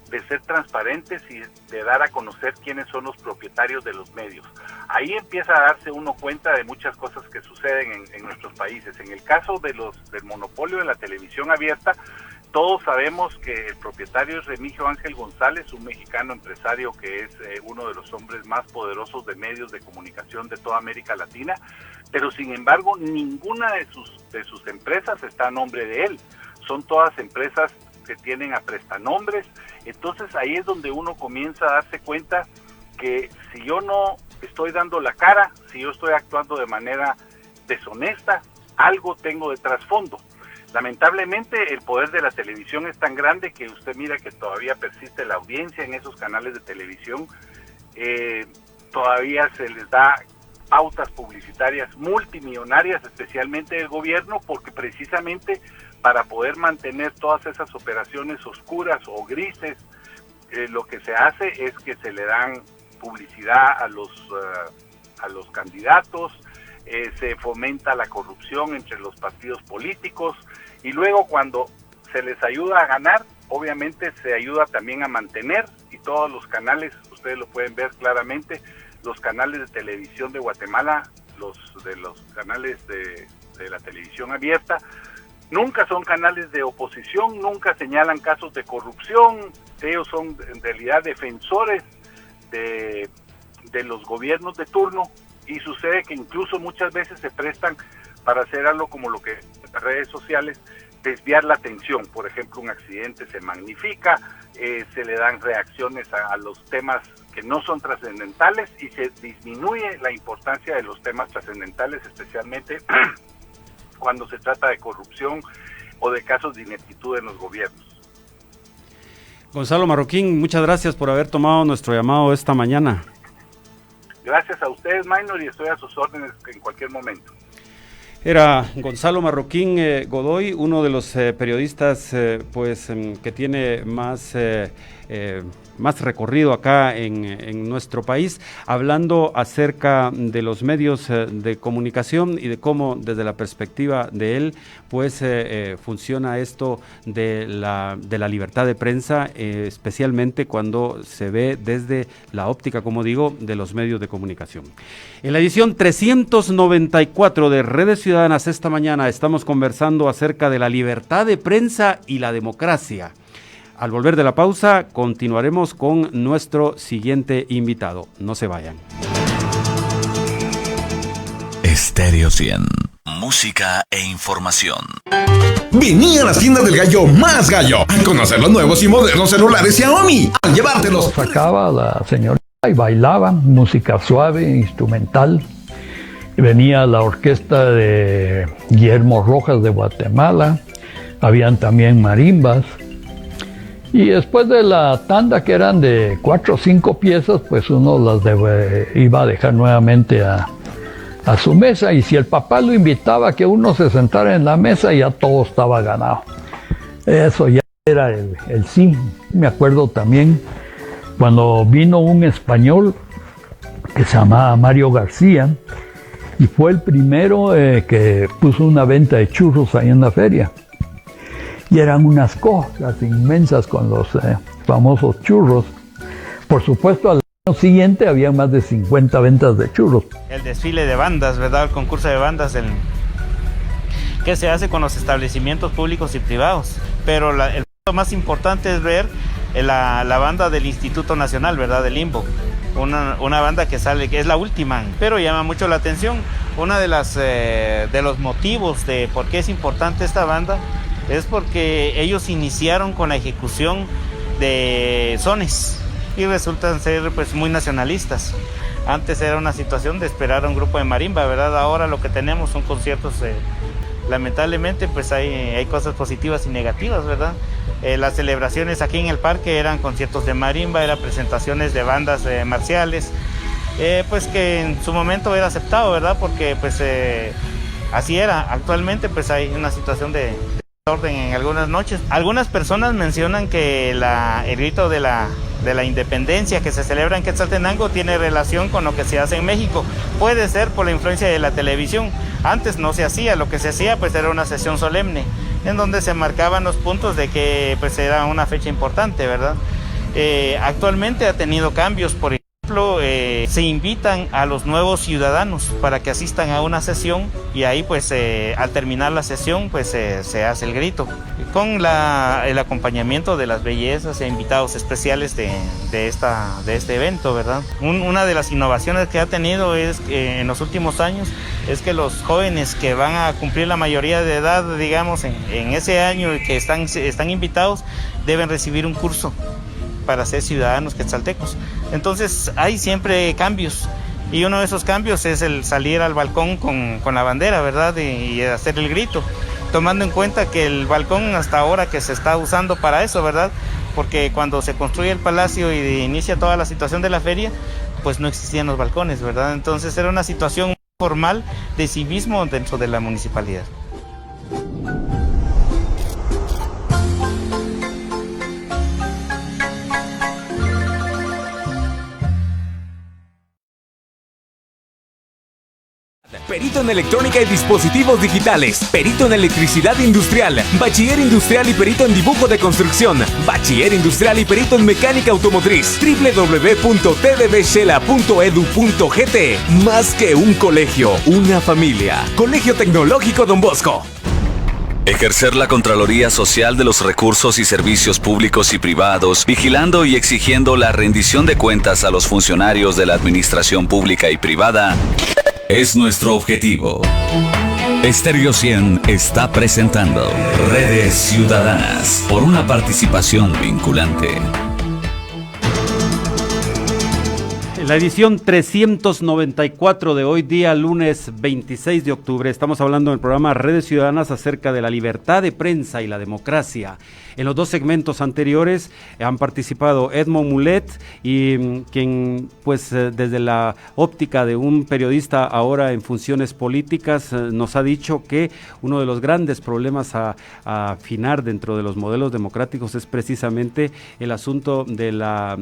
de ser transparentes y de dar a conocer quiénes son los propietarios de los medios. Ahí empieza a darse uno cuenta de muchas cosas que suceden en nuestros países. En el caso del monopolio de la televisión abierta, todos sabemos que el propietario es Remigio Ángel González, un mexicano empresario que es uno de los hombres más poderosos de medios de comunicación de toda América Latina, pero sin embargo ninguna de sus empresas está a nombre de él. Son todas empresas que tienen a prestanombres. Entonces ahí es donde uno comienza a darse cuenta que si yo no estoy dando la cara, si yo estoy actuando de manera deshonesta, algo tengo de trasfondo. Lamentablemente el poder de la televisión es tan grande que usted mira que todavía persiste la audiencia en esos canales de televisión, todavía se les da pautas publicitarias multimillonarias, especialmente del gobierno, porque precisamente para poder mantener todas esas operaciones oscuras o grises, lo que se hace es que se le dan publicidad a los candidatos, se fomenta la corrupción entre los partidos políticos y luego cuando se les ayuda a ganar, obviamente se ayuda también a mantener, y todos los canales, ustedes lo pueden ver claramente, los canales de televisión de Guatemala, los canales de la televisión abierta, nunca son canales de oposición, nunca señalan casos de corrupción, ellos son en realidad defensores de los gobiernos de turno, y sucede que incluso muchas veces se prestan para hacer algo como lo que las redes sociales, desviar la atención. Por ejemplo, un accidente se magnifica, se le dan reacciones a los temas que no son trascendentales y se disminuye la importancia de los temas trascendentales, especialmente cuando se trata de corrupción o de casos de ineptitud en los gobiernos. Gonzalo Marroquín, muchas gracias por haber tomado nuestro llamado esta mañana. Gracias a ustedes, Maynor, y estoy a sus órdenes en cualquier momento. Era Gonzalo Marroquín Godoy, uno de los periodistas que tiene más más recorrido acá en nuestro país, hablando acerca de los medios de comunicación y de cómo desde la perspectiva de él pues funciona esto de la libertad de prensa, especialmente cuando se ve desde la óptica, como digo, de los medios de comunicación. En la edición 394 de Redes Ciudadanas esta mañana estamos conversando acerca de la libertad de prensa y la democracia. Al volver de la pausa, continuaremos con nuestro siguiente invitado. No se vayan. Estéreo 100. Música e información. Vení a las tiendas del gallo más gallo a conocer los nuevos y modernos celulares Xiaomi. Al llevártelos, sacaba la señorita y bailaba música suave, instrumental. Venía la orquesta de Guillermo Rojas de Guatemala. Habían también marimbas. Y después de la tanda, que eran de 4 o 5 piezas, pues uno las iba a dejar nuevamente a su mesa, y si el papá lo invitaba a que uno se sentara en la mesa, ya todo estaba ganado. Eso ya era el sí. Me acuerdo también cuando vino un español que se llamaba Mario García, y fue el primero que puso una venta de churros ahí en la feria. Y eran unas cosas inmensas con los famosos churros. Por supuesto, al año siguiente había más de 50 ventas de churros. El desfile de bandas, ¿verdad? El concurso de bandas que se hace con los establecimientos públicos y privados. Pero el punto más importante es ver la banda del Instituto Nacional, ¿verdad? Del Limbo. Una banda que sale, que es la última, pero llama mucho la atención. Una de los motivos de por qué es importante esta banda es porque ellos iniciaron con la ejecución de sones y resultan ser pues muy nacionalistas. Antes era una situación de esperar a un grupo de marimba, ¿verdad? Ahora lo que tenemos son conciertos, lamentablemente pues hay cosas positivas y negativas, ¿verdad? Las celebraciones aquí en el parque eran conciertos de marimba, eran presentaciones de bandas marciales, pues que en su momento era aceptado, ¿verdad? Porque pues así era. Actualmente pues hay una situación de orden en algunas noches. Algunas personas mencionan que el grito de la independencia que se celebra en Quetzaltenango tiene relación con lo que se hace en México. Puede ser por la influencia de la televisión. Antes no se hacía, lo que se hacía pues era una sesión solemne en donde se marcaban los puntos de que pues era una fecha importante, ¿verdad? Actualmente ha tenido cambios. Por ejemplo, se invitan a los nuevos ciudadanos para que asistan a una sesión, y ahí pues al terminar la sesión pues se hace el grito con el acompañamiento de las bellezas e invitados especiales de este evento, ¿verdad? Una de las innovaciones que ha tenido es en los últimos años es que los jóvenes que van a cumplir la mayoría de edad, digamos, en ese año y que están invitados, deben recibir un curso para ser ciudadanos quetzaltecos. Entonces hay siempre cambios, y uno de esos cambios es el salir al balcón con la bandera, ¿verdad? Y hacer el grito, tomando en cuenta que el balcón hasta ahora que se está usando para eso, ¿verdad? Porque cuando se construye el palacio y inicia toda la situación de la feria, pues no existían los balcones, ¿verdad? Entonces era una situación formal de civismo dentro de la municipalidad. Perito en electrónica y dispositivos digitales, perito en electricidad industrial, bachiller industrial y perito en dibujo de construcción, bachiller industrial y perito en mecánica automotriz. www.tddshela.edu.gt. Más que un colegio, una familia. Colegio Tecnológico Don Bosco. Ejercer la Contraloría Social de los recursos y servicios públicos y privados, vigilando y exigiendo la rendición de cuentas a los funcionarios de la administración pública y privada, es nuestro objetivo. Estéreo 100 está presentando Redes Ciudadanas por una participación vinculante. La edición 394 de hoy día, lunes 26 de octubre. Estamos hablando en el programa Redes Ciudadanas acerca de la libertad de prensa y la democracia. En los dos segmentos anteriores han participado Edmond Mulet, y quien pues desde la óptica de un periodista ahora en funciones políticas nos ha dicho que uno de los grandes problemas a afinar dentro de los modelos democráticos es precisamente el asunto de la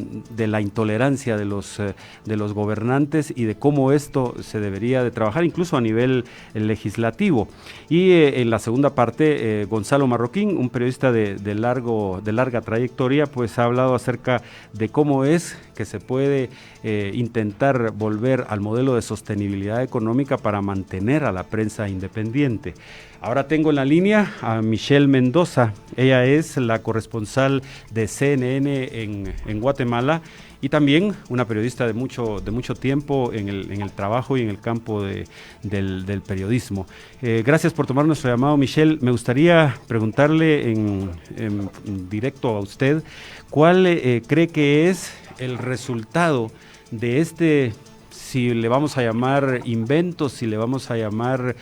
intolerancia de los gobernantes y de cómo esto se debería de trabajar incluso a nivel legislativo. Y en la segunda parte, Gonzalo Marroquín, un periodista de larga trayectoria, pues ha hablado acerca de cómo es que se puede intentar volver al modelo de sostenibilidad económica para mantener a la prensa independiente. Ahora tengo en la línea a Michelle Mendoza. Ella es la corresponsal de CNN en Guatemala y también una periodista de mucho tiempo en el trabajo y en el campo del periodismo. Gracias por tomar nuestro llamado, Michelle. Me gustaría preguntarle en directo a usted, ¿cuál cree que es el resultado de este, si le vamos a llamar invento, si le vamos a llamar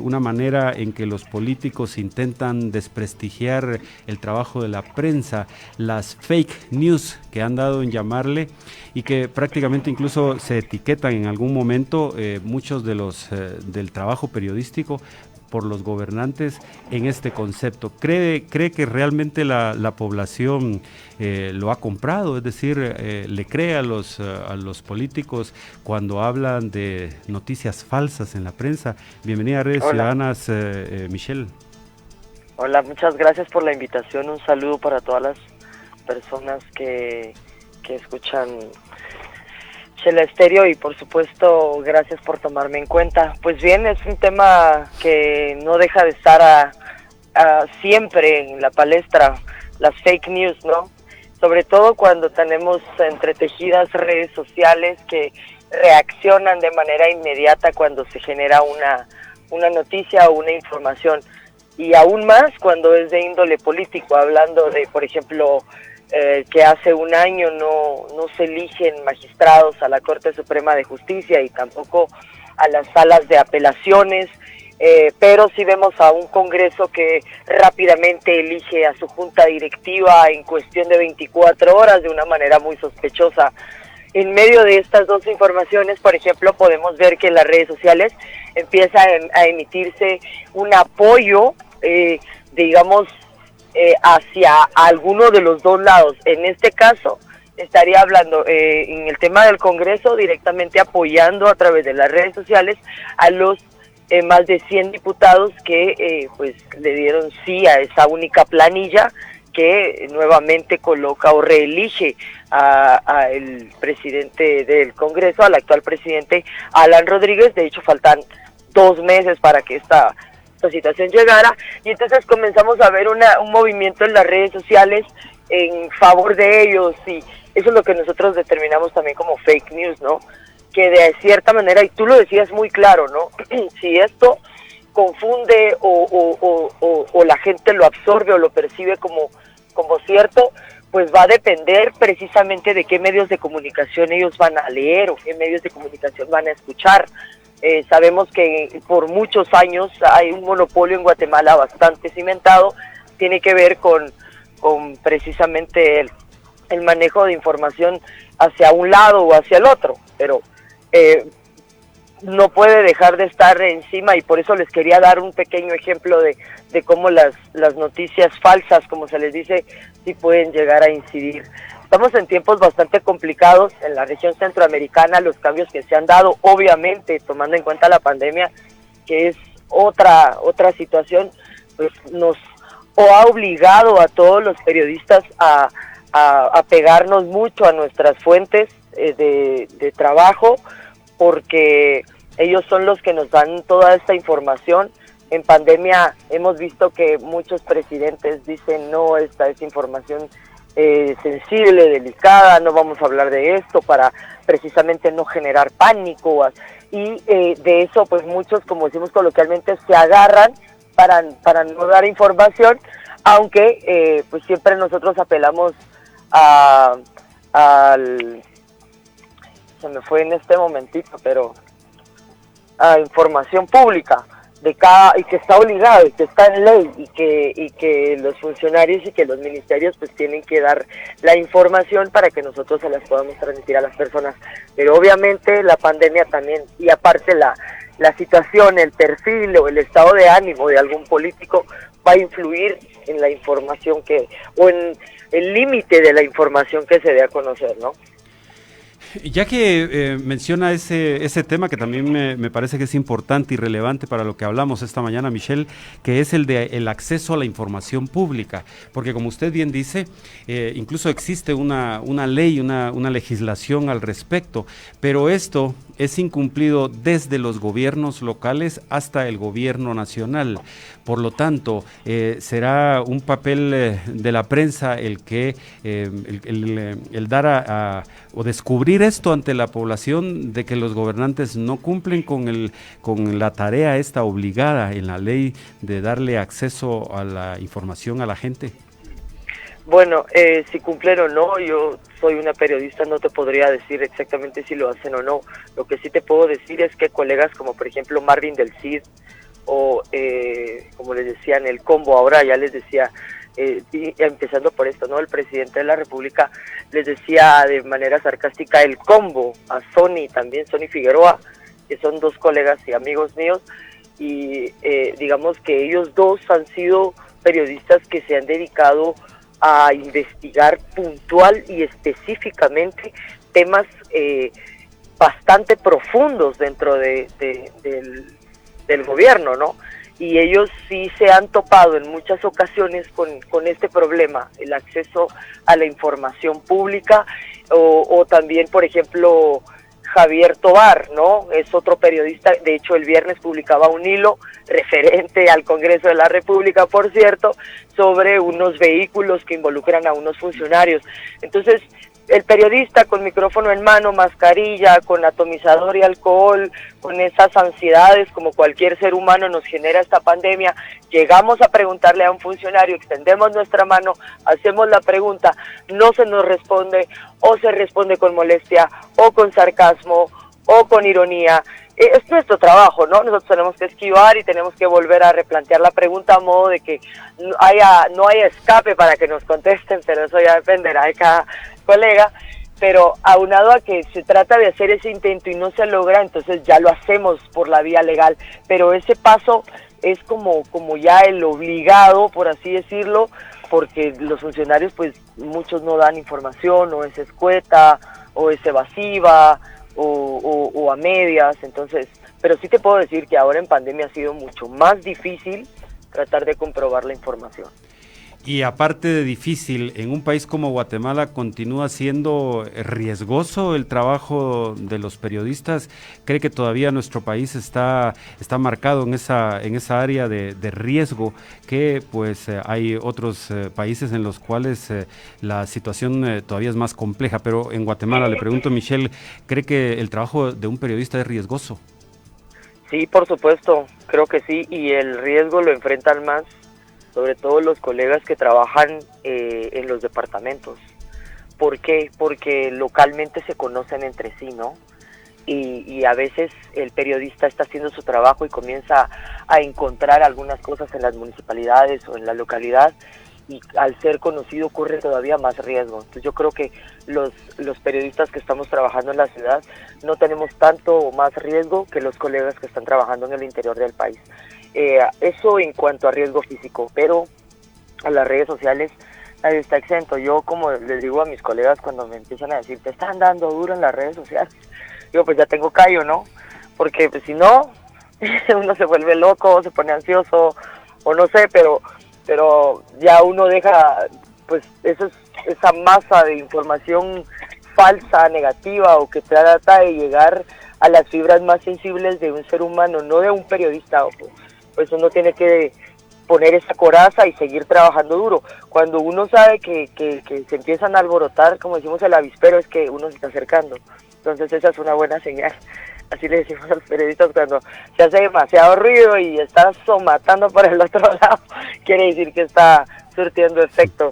una manera en que los políticos intentan desprestigiar el trabajo de la prensa, las fake news que han dado en llamarle y que prácticamente incluso se etiquetan en algún momento muchos de los del trabajo periodístico por los gobernantes en este concepto? ¿Cree que realmente la población lo ha comprado? Es decir, ¿le cree a los políticos cuando hablan de noticias falsas en la prensa? Bienvenida a Redes Ciudadanas, Michelle. Hola, muchas gracias por la invitación. Un saludo para todas las personas que escuchan Chela Estéreo y por supuesto gracias por tomarme en cuenta. Pues bien, es un tema que no deja de estar siempre en la palestra, las fake news, ¿no? Sobre todo cuando tenemos entretejidas redes sociales que reaccionan de manera inmediata cuando se genera una noticia o una información, y aún más cuando es de índole político, hablando de, por ejemplo, que hace un año no se eligen magistrados a la Corte Suprema de Justicia y tampoco a las salas de apelaciones, pero sí vemos a un Congreso que rápidamente elige a su junta directiva en cuestión de 24 horas de una manera muy sospechosa. En medio de estas dos informaciones, por ejemplo, podemos ver que en las redes sociales empieza a emitirse un apoyo, digamos, hacia alguno de los dos lados. En este caso, estaría hablando en el tema del Congreso, directamente apoyando a través de las redes sociales a los más de 100 diputados que pues le dieron sí a esa única planilla que nuevamente coloca o reelige a el presidente del Congreso, al actual presidente Alan Rodríguez. De hecho, faltan 2 meses para que esta situación llegara, y entonces comenzamos a ver un movimiento en las redes sociales en favor de ellos, y eso es lo que nosotros determinamos también como fake news, ¿no? Que de cierta manera, y tú lo decías muy claro, ¿no? Si esto confunde o la gente lo absorbe o lo percibe como cierto, pues va a depender precisamente de qué medios de comunicación ellos van a leer o qué medios de comunicación van a escuchar. Sabemos que por muchos años hay un monopolio en Guatemala bastante cimentado, tiene que ver con precisamente el manejo de información hacia un lado o hacia el otro, pero no puede dejar de estar encima, y por eso les quería dar un pequeño ejemplo de cómo las noticias falsas, como se les dice, sí pueden llegar a incidir. Estamos en tiempos bastante complicados en la región centroamericana, los cambios que se han dado, obviamente, tomando en cuenta la pandemia, que es otra situación, pues nos ha obligado a todos los periodistas a pegarnos mucho a nuestras fuentes de trabajo, porque ellos son los que nos dan toda esta información. En pandemia hemos visto que muchos presidentes dicen, no, esta es información sensible, delicada, no vamos a hablar de esto para precisamente no generar pánico, y de eso pues muchos, como decimos coloquialmente, se agarran para no dar información, aunque pues siempre nosotros apelamos al se me fue en este momentito, pero información pública de cada, y que está obligado, y que está en ley, y que los funcionarios y que los ministerios pues tienen que dar la información para que nosotros se las podamos transmitir a las personas. Pero obviamente la pandemia también, y aparte la situación, el perfil o el estado de ánimo de algún político va a influir en la información o en el límite de la información que se dé a conocer, ¿no? Ya que menciona ese tema que también me parece que es importante y relevante para lo que hablamos esta mañana, Michelle, que es el acceso a la información pública, porque como usted bien dice, incluso existe una ley, una legislación al respecto, pero esto es incumplido desde los gobiernos locales hasta el gobierno nacional. Por lo tanto, será un papel de la prensa el dar o descubrir esto ante la población de que los gobernantes no cumplen con la tarea esta obligada en la ley de darle acceso a la información a la gente. Bueno, si cumplen o no, yo soy una periodista, no te podría decir exactamente si lo hacen o no. Lo que sí te puedo decir es que colegas como por ejemplo Marvin del Cid o como les decía en el combo, ahora ya les decía, empezando por esto, ¿no? El presidente de la República les decía de manera sarcástica el combo a Sony, también Sony Figueroa, que son dos colegas y amigos míos, y digamos que ellos dos han sido periodistas que se han dedicado a investigar puntual y específicamente temas bastante profundos dentro del gobierno, ¿no? Y ellos sí se han topado en muchas ocasiones con este problema, el acceso a la información pública, o también, por ejemplo, Javier Tobar, ¿no? Es otro periodista, de hecho el viernes publicaba un hilo referente al Congreso de la República, por cierto, sobre unos vehículos que involucran a unos funcionarios. Entonces, el periodista con micrófono en mano, mascarilla, con atomizador y alcohol, con esas ansiedades como cualquier ser humano nos genera esta pandemia, llegamos a preguntarle a un funcionario, extendemos nuestra mano, hacemos la pregunta, no se nos responde, o se responde con molestia, o con sarcasmo, o con ironía. Es nuestro trabajo, ¿no? Nosotros tenemos que esquivar y tenemos que volver a replantear la pregunta a modo de que no haya escape para que nos contesten, pero eso ya dependerá de cada colega. Pero aunado a que se trata de hacer ese intento y no se logra, entonces ya lo hacemos por la vía legal, pero ese paso es como ya el obligado, por así decirlo, porque los funcionarios pues muchos no dan información, o es escueta, o es evasiva, o a medias. Entonces, pero sí te puedo decir que ahora en pandemia ha sido mucho más difícil tratar de comprobar la información. Y aparte de difícil, en un país como Guatemala continúa siendo riesgoso el trabajo de los periodistas. ¿Cree que todavía nuestro país está marcado en esa área de riesgo, que pues hay otros países en los cuales la situación todavía es más compleja? Pero en Guatemala, le pregunto, Michelle, ¿cree que el trabajo de un periodista es riesgoso? Sí, por supuesto, creo que sí, y el riesgo lo enfrentan más sobre todo los colegas que trabajan en los departamentos. ¿Por qué? Porque localmente se conocen entre sí, ¿no? Y a veces el periodista está haciendo su trabajo y comienza a encontrar algunas cosas en las municipalidades o en la localidad, y al ser conocido corre todavía más riesgo. Entonces yo creo que los periodistas que estamos trabajando en la ciudad no tenemos tanto o más riesgo que los colegas que están trabajando en el interior del país. Eso en cuanto a riesgo físico, pero a las redes sociales nadie está exento. Yo, como les digo a mis colegas cuando me empiezan a decir, te están dando duro en las redes sociales, digo, pues ya tengo callo, ¿no? Porque pues, si no, uno se vuelve loco, se pone ansioso, o no sé, pero ya uno deja, pues esa masa de información falsa, negativa, o que trata de llegar a las fibras más sensibles de un ser humano, no de un periodista. Pues uno tiene que poner esa coraza y seguir trabajando duro. Cuando uno sabe que se empiezan a alborotar, como decimos el avispero, es que uno se está acercando. Entonces esa es una buena señal. Así le decimos a los periodistas cuando se hace demasiado ruido y está somatando por el otro lado, quiere decir que está surtiendo efecto.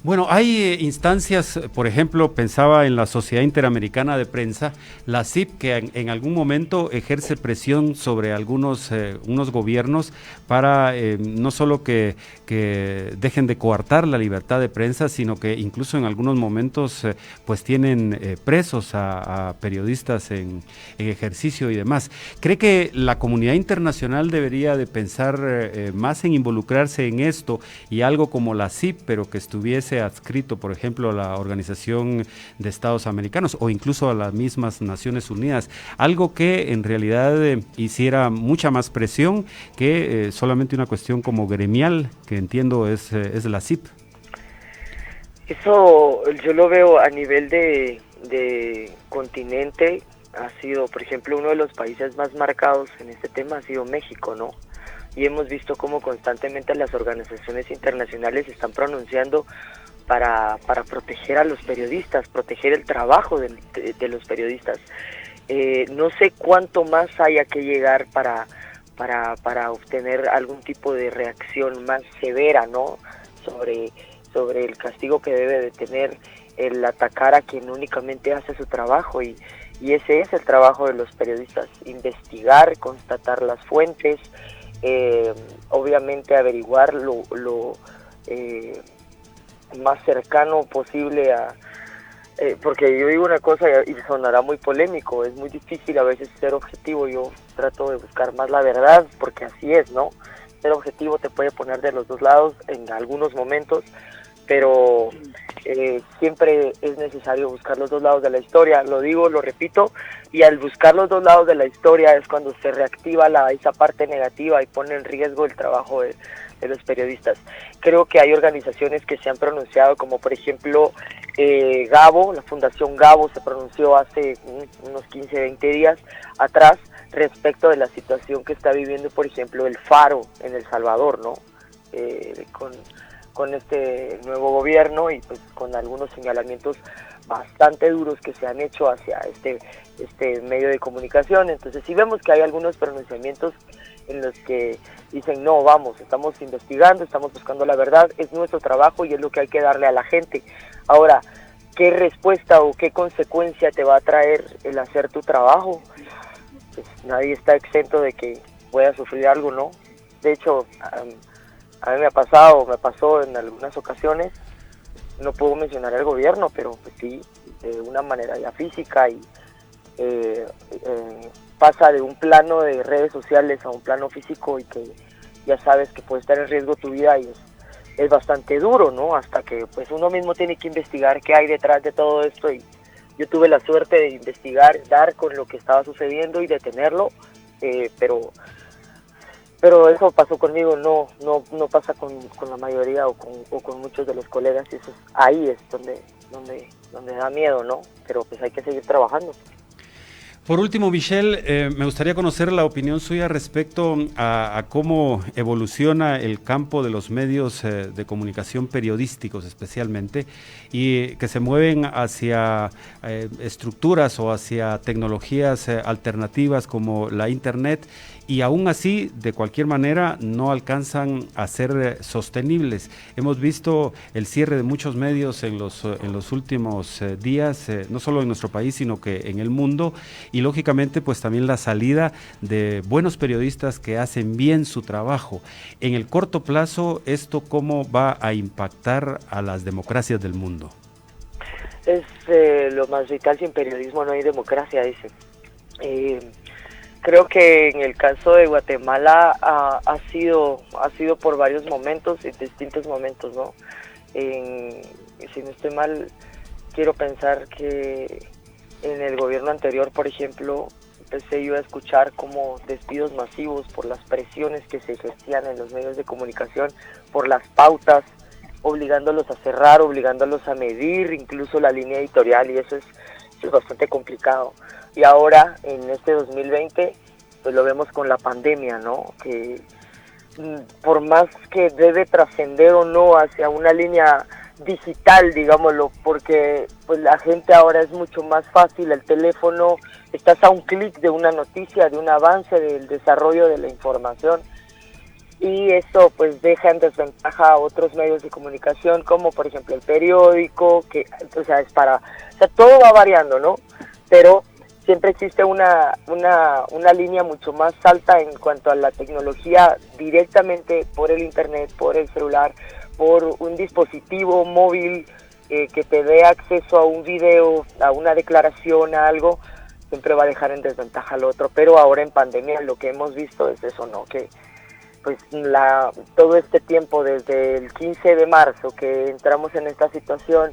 Bueno, hay instancias, por ejemplo, pensaba en la Sociedad Interamericana de Prensa, la CIP, que en algún momento ejerce presión sobre algunos unos gobiernos para no solo que dejen de coartar la libertad de prensa, sino que incluso en algunos momentos pues tienen presos a periodistas en ejercicio y demás. ¿Cree que la comunidad internacional debería de pensar más en involucrarse en esto y algo como la CIP, pero que estuviese adscrito, por ejemplo, a la Organización de Estados Americanos o incluso a las mismas Naciones Unidas, algo que en realidad hiciera mucha más presión que solamente una cuestión como gremial, que entiendo es la CIP? Eso yo lo veo a nivel de continente. Ha sido, por ejemplo, uno de los países más marcados en este tema ha sido México, ¿no? Y hemos visto cómo constantemente las organizaciones internacionales se están pronunciando para proteger a los periodistas, proteger el trabajo de los periodistas. No sé cuánto más haya que llegar para obtener algún tipo de reacción más severa, ¿no? Sobre el castigo que debe de tener el atacar a quien únicamente hace su trabajo, y ese es el trabajo de los periodistas: investigar, constatar las fuentes, obviamente averiguar lo más cercano posible a... porque yo digo una cosa y sonará muy polémico, es muy difícil a veces ser objetivo. Yo trato de buscar más la verdad, porque así es, ¿no? Ser objetivo te puede poner de los dos lados en algunos momentos, pero siempre es necesario buscar los dos lados de la historia. Lo digo, lo repito, y al buscar los dos lados de la historia es cuando se reactiva esa parte negativa y pone en riesgo el trabajo de los periodistas. Creo que hay organizaciones que se han pronunciado, como por ejemplo Gabo, la Fundación Gabo se pronunció hace unos 15, 20 días atrás respecto de la situación que está viviendo, por ejemplo, el Faro en El Salvador, ¿no? Con este nuevo gobierno, y pues con algunos señalamientos bastante duros que se han hecho hacia este medio de comunicación. Entonces sí vemos que hay algunos pronunciamientos en los que dicen: no, vamos, estamos investigando, estamos buscando la verdad, es nuestro trabajo y es lo que hay que darle a la gente. Ahora, ¿qué respuesta o qué consecuencia te va a traer el hacer tu trabajo? Pues nadie está exento de que pueda sufrir algo, ¿no? De hecho, a mí me pasó en algunas ocasiones, no puedo mencionar el gobierno, pero pues sí, de una manera ya física, y pasa de un plano de redes sociales a un plano físico, y que ya sabes que puede estar en riesgo tu vida, y es bastante duro, ¿no? Hasta que pues uno mismo tiene que investigar qué hay detrás de todo esto, y yo tuve la suerte de investigar, dar con lo que estaba sucediendo y detenerlo, pero eso pasó conmigo, no pasa con la mayoría o con muchos de los colegas, y eso ahí es donde da miedo, ¿no? Pero pues hay que seguir trabajando. Por último, Michelle, me gustaría conocer la opinión suya respecto a cómo evoluciona el campo de los medios de comunicación periodísticos especialmente, y que se mueven hacia estructuras o hacia tecnologías alternativas como la Internet, y aún así, de cualquier manera, no alcanzan a ser sostenibles. Hemos visto el cierre de muchos medios en los últimos días, no solo en nuestro país, sino que en el mundo, y lógicamente pues también la salida de buenos periodistas que hacen bien su trabajo. En el corto plazo, ¿esto cómo va a impactar a las democracias del mundo? Es lo más vital: sin periodismo no hay democracia, dice. Creo que en el caso de Guatemala ha sido por varios momentos, en distintos momentos, ¿no? Si no estoy mal, quiero pensar que en el gobierno anterior, por ejemplo, empecé yo a escuchar como despidos masivos por las presiones que se ejercían en los medios de comunicación, por las pautas, obligándolos a cerrar, obligándolos a medir incluso la línea editorial, y eso es bastante complicado. Y ahora, en este 2020, pues lo vemos con la pandemia, ¿no? Que por más que debe trascender o no hacia una línea digital, digámoslo, porque pues la gente ahora es mucho más fácil, el teléfono, estás a un clic de una noticia, de un avance del desarrollo de la información. y eso pues deja en desventaja a otros medios de comunicación, como por ejemplo el periódico, que todo va variando, ¿no? Pero siempre existe una línea mucho más alta en cuanto a la tecnología directamente por el internet, por el celular, por un dispositivo móvil que te dé acceso a un video, a una declaración, a algo, siempre va a dejar en desventaja al otro. Pero ahora en pandemia lo que hemos visto es eso, ¿no? Que pues todo este tiempo, desde el 15 de marzo que entramos en esta situación,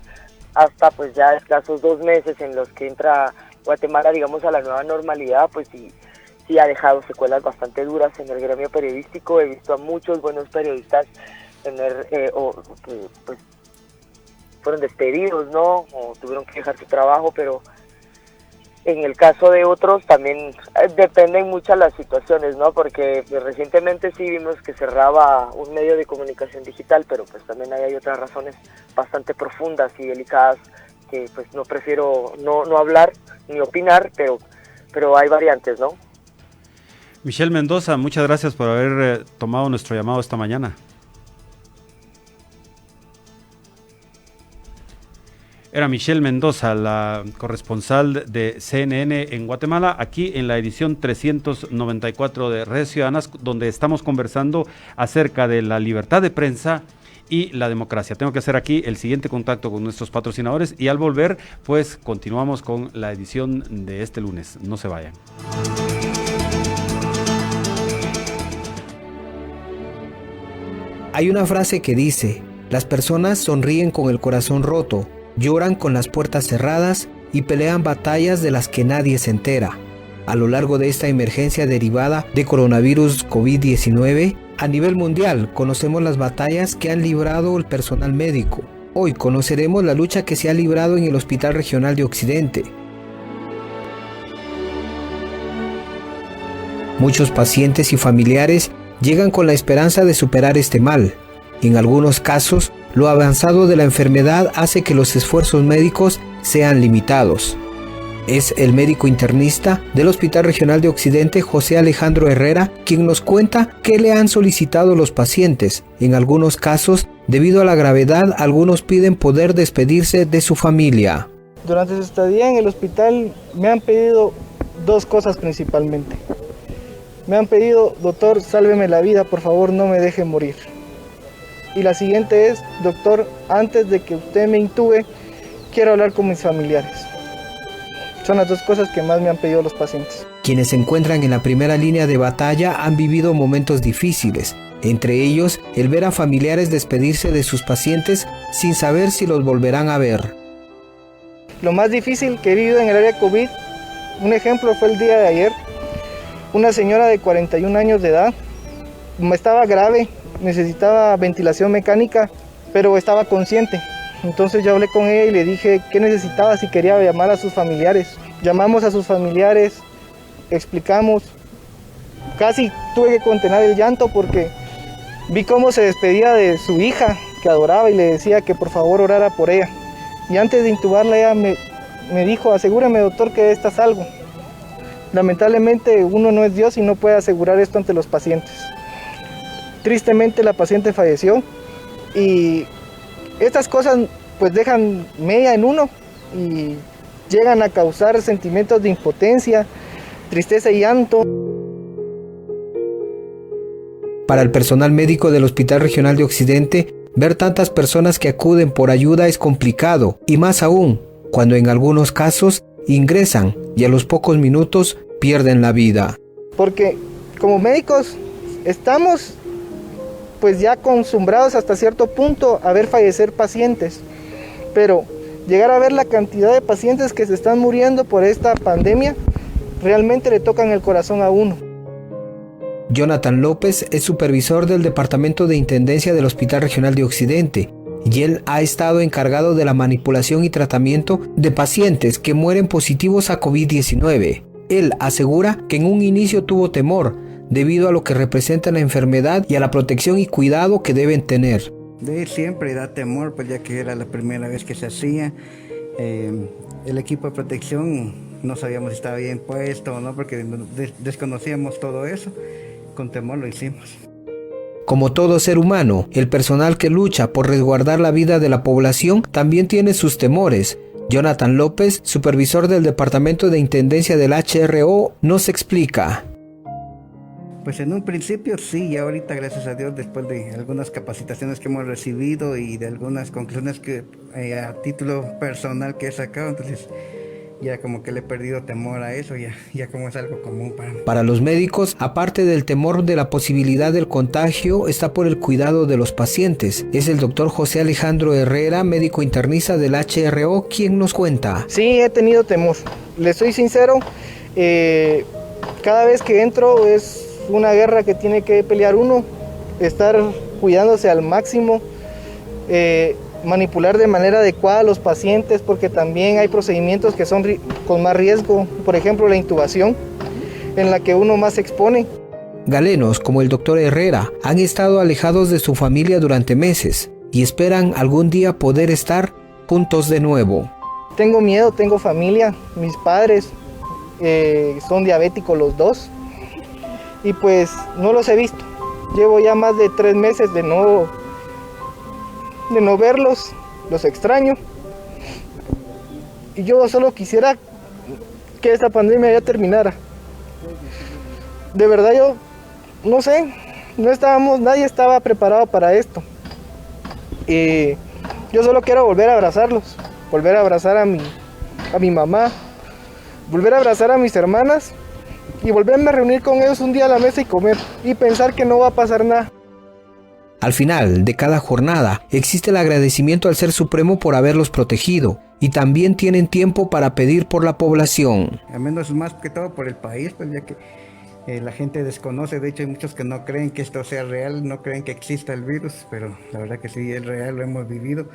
hasta pues ya escasos 2 meses en los que entra Guatemala, digamos, a la nueva normalidad, pues sí ha dejado secuelas bastante duras en el gremio periodístico. He visto a muchos buenos periodistas pues fueron despedidos, ¿no? O tuvieron que dejar su trabajo, pero en el caso de otros también dependen muchas las situaciones, ¿no? Porque recientemente sí vimos que cerraba un medio de comunicación digital, pero pues también hay otras razones bastante profundas y delicadas que pues no prefiero no hablar ni opinar, pero hay variantes, ¿no? Michelle Mendoza, muchas gracias por haber tomado nuestro llamado esta mañana. Era Michelle Mendoza, la corresponsal de CNN en Guatemala, aquí en la edición 394 de Redes Ciudadanas, donde estamos conversando acerca de la libertad de prensa y la democracia. Tengo que hacer aquí el siguiente contacto con nuestros patrocinadores y al volver, pues continuamos con la edición de este lunes. No se vayan. Hay una frase que dice: las personas sonríen con el corazón roto, lloran con las puertas cerradas y pelean batallas de las que nadie se entera. A lo largo de esta emergencia derivada de coronavirus COVID-19, a nivel mundial conocemos las batallas que han librado el personal médico. Hoy conoceremos la lucha que se ha librado en el Hospital Regional de Occidente. Muchos pacientes y familiares llegan con la esperanza de superar este mal. En algunos casos, lo avanzado de la enfermedad hace que los esfuerzos médicos sean limitados. Es el médico internista del Hospital Regional de Occidente, José Alejandro Herrera, quien nos cuenta qué le han solicitado los pacientes. En algunos casos, debido a la gravedad, algunos piden poder despedirse de su familia. Durante su estadía en el hospital me han pedido 2 cosas principalmente. Me han pedido: doctor, sálveme la vida, por favor, no me deje morir. Y la siguiente es: doctor, antes de que usted me intube, quiero hablar con mis familiares. Son las 2 cosas que más me han pedido los pacientes. Quienes se encuentran en la primera línea de batalla han vivido momentos difíciles, entre ellos el ver a familiares despedirse de sus pacientes sin saber si los volverán a ver. Lo más difícil que he vivido en el área COVID, un ejemplo fue el día de ayer. Una señora de 41 años de edad, estaba grave, necesitaba ventilación mecánica, pero estaba consciente. Entonces yo hablé con ella y le dije qué necesitaba, si quería llamar a sus familiares. Llamamos a sus familiares, explicamos. Casi tuve que contener el llanto porque vi cómo se despedía de su hija, que adoraba, y le decía que por favor orara por ella. Y antes de intubarla, ella me dijo: asegúreme, doctor, que está salvo. Lamentablemente uno no es Dios y no puede asegurar esto ante los pacientes. Tristemente la paciente falleció y estas cosas pues dejan media en uno y llegan a causar sentimientos de impotencia, tristeza y llanto. Para el personal médico del Hospital Regional de Occidente, ver tantas personas que acuden por ayuda es complicado, y más aún cuando en algunos casos ingresan y a los pocos minutos pierden la vida. Porque como médicos estamos pues ya acostumbrados hasta cierto punto a ver fallecer pacientes, pero llegar a ver la cantidad de pacientes que se están muriendo por esta pandemia realmente le tocan el corazón a uno. Jonathan López es supervisor del Departamento de Intendencia del Hospital Regional de Occidente y él ha estado encargado de la manipulación y tratamiento de pacientes que mueren positivos a COVID-19. Él asegura que en un inicio tuvo temor debido a lo que representa la enfermedad y a la protección y cuidado que deben tener. Siempre da temor, pues ya que era la primera vez que se hacía. El equipo de protección no sabíamos si estaba bien puesto o no, porque desconocíamos todo eso. Con temor lo hicimos. Como todo ser humano, el personal que lucha por resguardar la vida de la población también tiene sus temores. Jonathan López, supervisor del Departamento de Intendencia del HRO, nos explica. Pues en un principio sí, y ahorita gracias a Dios, después de algunas capacitaciones que hemos recibido y de algunas conclusiones que a título personal que he sacado, entonces ya como que le he perdido temor a eso, ya como es algo común para mí. Para los médicos, aparte del temor de la posibilidad del contagio, está por el cuidado de los pacientes. Es el doctor José Alejandro Herrera, médico internista del HRO, quien nos cuenta. Sí, he tenido temor. Les soy sincero, cada vez que entro es una guerra que tiene que pelear uno, estar cuidándose al máximo, manipular de manera adecuada a los pacientes, porque también hay procedimientos que son con más riesgo, por ejemplo la intubación, en la que uno más se expone. Galenos, como el doctor Herrera, han estado alejados de su familia durante meses y esperan algún día poder estar juntos de nuevo. Tengo miedo, tengo familia, mis padres son diabéticos los dos, y pues no los he visto. Llevo ya más de 3 meses de no verlos, los extraño. Y yo solo quisiera que esta pandemia ya terminara. De verdad yo, no sé, nadie estaba preparado para esto. Y yo solo quiero volver a abrazarlos, volver a abrazar a mi mamá, volver a abrazar a mis hermanas y volverme a reunir con ellos un día a la mesa y comer y pensar que no va a pasar nada. Al final de cada jornada existe el agradecimiento al Ser Supremo por haberlos protegido y también tienen tiempo para pedir por la población. Al menos más que todo por el país, pues ya que la gente desconoce, de hecho hay muchos que no creen que esto sea real, no creen que exista el virus, pero la verdad que sí es real, lo hemos vivido.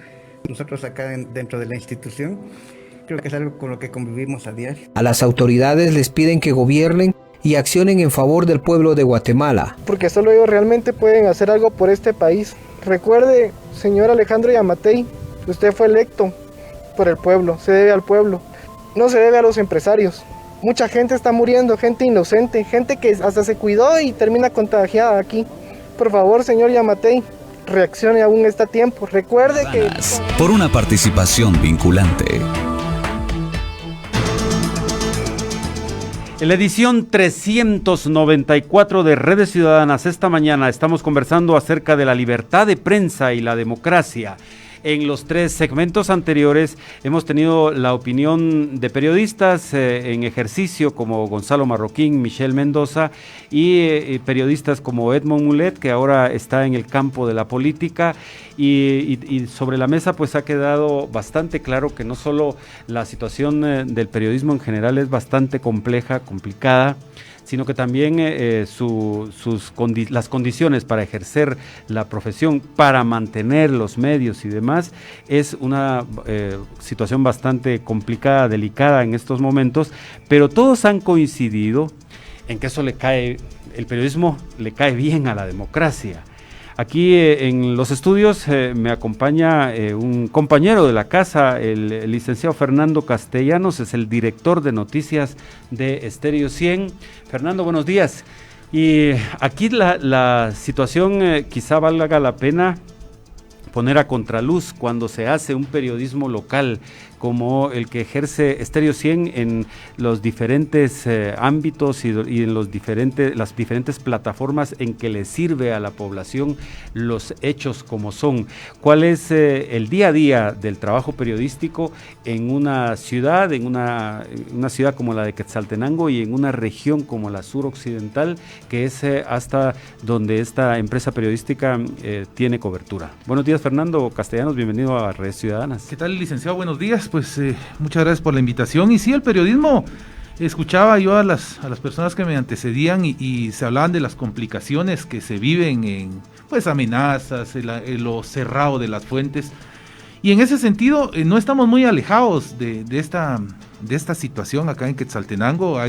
Nosotros acá dentro de la institución, creo que es algo con lo que convivimos a diario. A las autoridades les piden que gobiernen y accionen en favor del pueblo de Guatemala. Porque solo ellos realmente pueden hacer algo por este país. Recuerde, señor Alejandro Yamatei, usted fue electo por el pueblo, se debe al pueblo, no se debe a los empresarios. Mucha gente está muriendo, gente inocente, gente que hasta se cuidó y termina contagiada aquí. Por favor, señor Yamatei, reaccione, aún está a tiempo. Recuerde que... Por una participación vinculante. En la edición 394 de Redes Ciudadanas, esta mañana estamos conversando acerca de la libertad de prensa y la democracia. En los 3 segmentos anteriores hemos tenido la opinión de periodistas en ejercicio como Gonzalo Marroquín, Michelle Mendoza y periodistas como Edmond Mulet, que ahora está en el campo de la política. Y sobre la mesa pues ha quedado bastante claro que no solo la situación del periodismo en general es bastante complicada, sino que también las condiciones para ejercer la profesión, para mantener los medios y demás, es una situación bastante complicada, delicada en estos momentos, pero todos han coincidido en que eso el periodismo le cae bien a la democracia. Aquí en los estudios me acompaña un compañero de la casa, el licenciado Fernando Castellanos, es el director de noticias de Estéreo 100. Fernando, buenos días. Y aquí la situación quizá valga la pena poner a contraluz cuando se hace un periodismo local como el que ejerce Estéreo 100 en los diferentes ámbitos y en las diferentes plataformas en que le sirve a la población los hechos como son. ¿Cuál es el día a día del trabajo periodístico en una ciudad, una ciudad como la de Quetzaltenango y en una región como la suroccidental, que es hasta donde esta empresa periodística tiene cobertura? Buenos días, Fernando Castellanos, bienvenido a Redes Ciudadanas. ¿Qué tal, licenciado? Buenos días. Pues muchas gracias por la invitación. Y sí, el periodismo, escuchaba yo a las personas que me antecedían y se hablaban de las complicaciones que se viven en pues amenazas, en lo cerrado de las fuentes. Y en ese sentido no estamos muy alejados de esta situación acá en Quetzaltenango.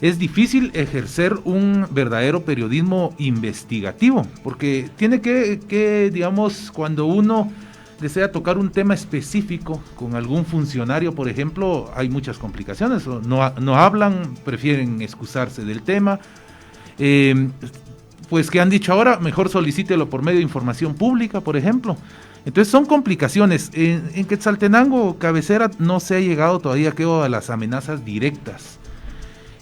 Es difícil ejercer un verdadero periodismo investigativo, porque tiene que digamos, cuando uno desea tocar un tema específico con algún funcionario, por ejemplo, hay muchas complicaciones, no hablan, prefieren excusarse del tema, pues que han dicho ahora, mejor solicítelo por medio de información pública, por ejemplo. Entonces son complicaciones. En Quetzaltenango, cabecera, no se ha llegado todavía, creo, a las amenazas directas.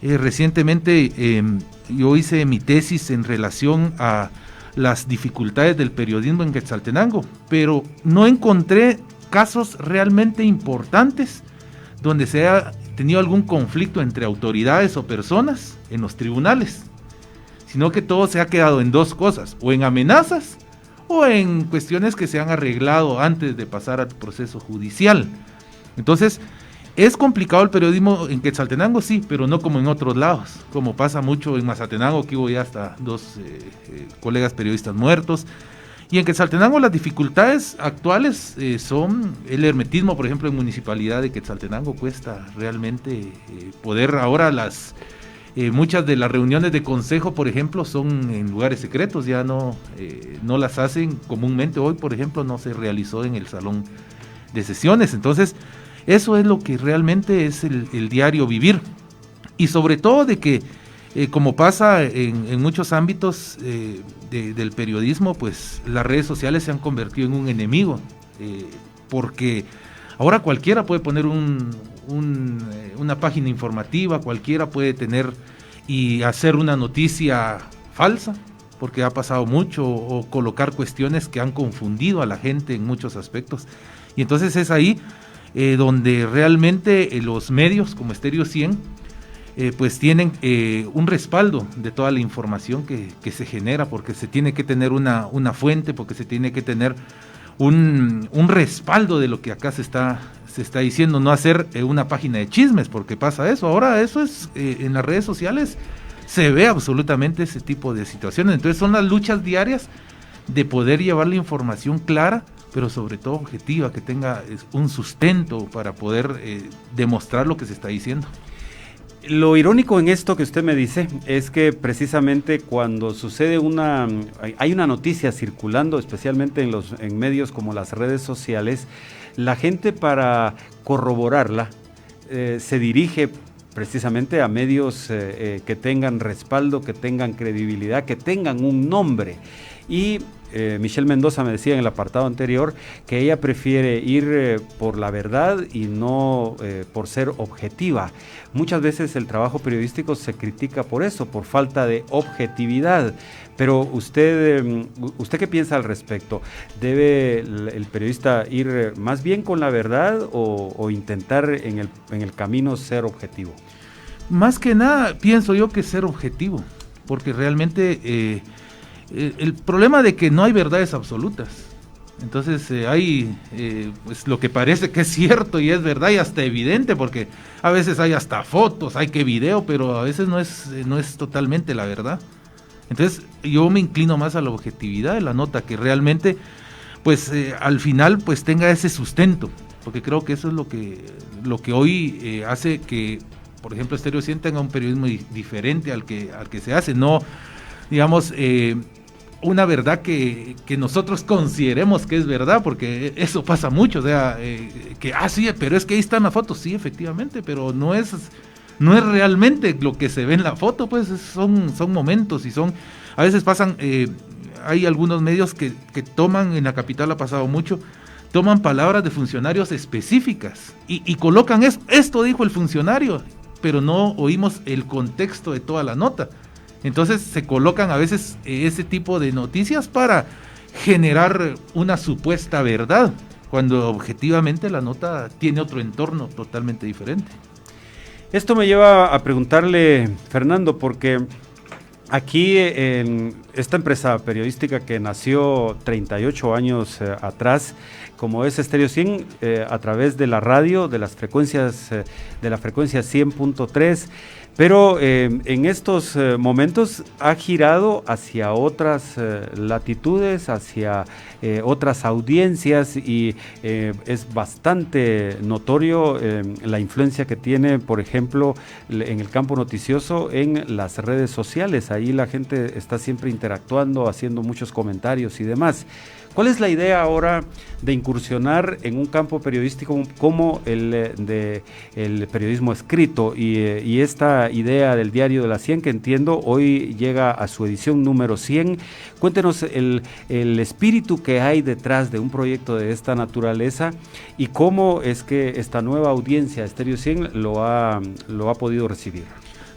Recientemente yo hice mi tesis en relación a las dificultades del periodismo en Quetzaltenango, pero no encontré casos realmente importantes donde se haya tenido algún conflicto entre autoridades o personas en los tribunales, sino que todo se ha quedado en dos cosas, o en amenazas o en cuestiones que se han arreglado antes de pasar al proceso judicial. Entonces, ¿es complicado el periodismo en Quetzaltenango? Sí, pero no como en otros lados, como pasa mucho en Mazatenango, que hubo ya hasta 2 colegas periodistas muertos. Y en Quetzaltenango las dificultades actuales son el hermetismo, por ejemplo, en Municipalidad de Quetzaltenango cuesta realmente poder ahora muchas de las reuniones de consejo, por ejemplo, son en lugares secretos, ya no las hacen comúnmente. Hoy, por ejemplo, no se realizó en el salón de sesiones. Entonces, eso es lo que realmente es el diario vivir. Y sobre todo de que, como pasa en muchos ámbitos del periodismo, pues las redes sociales se han convertido en un enemigo, porque ahora cualquiera puede poner una página informativa, cualquiera puede tener y hacer una noticia falsa, porque ha pasado mucho, o colocar cuestiones que han confundido a la gente en muchos aspectos. Y entonces es ahí donde realmente los medios como Estéreo 100 pues tienen un respaldo de toda la información que se genera, porque se tiene que tener una fuente, porque se tiene que tener un respaldo de lo que acá se está diciendo, no hacer una página de chismes, porque pasa eso. Ahora eso es, en las redes sociales se ve absolutamente ese tipo de situaciones. Entonces son las luchas diarias de poder llevar la información clara, pero sobre todo objetiva, que tenga un sustento para poder demostrar lo que se está diciendo. Lo irónico en esto que usted me dice es que precisamente cuando sucede hay una noticia circulando, especialmente en medios como las redes sociales, la gente, para corroborarla se dirige precisamente a medios que tengan respaldo, que tengan credibilidad, que tengan un nombre. Y Michelle Mendoza me decía en el apartado anterior que ella prefiere ir por la verdad y no por ser objetiva. Muchas veces el trabajo periodístico se critica por eso, por falta de objetividad. Pero ¿usted qué piensa al respecto? ¿Debe el periodista ir más bien con la verdad o intentar en el camino ser objetivo? Más que nada pienso yo que ser objetivo, porque realmente el problema de que no hay verdades absolutas. Entonces hay pues lo que parece que es cierto y es verdad y hasta evidente, porque a veces hay hasta fotos, hay que video, pero a veces no es totalmente la verdad. Entonces yo me inclino más a la objetividad de la nota, que realmente pues al final pues tenga ese sustento, porque creo que eso es lo que hoy hace que, por ejemplo, Estéreo 100 tenga un periodismo diferente al que se hace, no digamos una verdad que nosotros consideremos que es verdad, porque eso pasa mucho, o sea, sí, pero es que ahí están las fotos, sí, efectivamente, pero no es realmente lo que se ve en la foto, pues son momentos, y a veces pasan, hay algunos medios que toman, en la capital ha pasado mucho, toman palabras de funcionarios específicas y colocan esto dijo el funcionario, pero no oímos el contexto de toda la nota. Entonces se colocan a veces ese tipo de noticias para generar una supuesta verdad, cuando objetivamente la nota tiene otro entorno totalmente diferente. Esto me lleva a preguntarle, Fernando, porque aquí en esta empresa periodística que nació 38 años atrás, como es Estéreo 100, a través de la radio, de las frecuencias, de la frecuencia 100.3, pero en estos momentos ha girado hacia otras latitudes, hacia otras audiencias, y es bastante notorio la influencia que tiene, por ejemplo, en el campo noticioso, en las redes sociales. Ahí la gente está siempre interactuando, haciendo muchos comentarios y demás. ¿Cuál es la idea ahora de incursionar en un campo periodístico como el periodismo escrito y esta esta idea del Diario de la 100, que entiendo hoy llega a su edición número 100. Cuéntenos el espíritu que hay detrás de un proyecto de esta naturaleza y cómo es que esta nueva audiencia, Estéreo 100, lo ha podido recibir.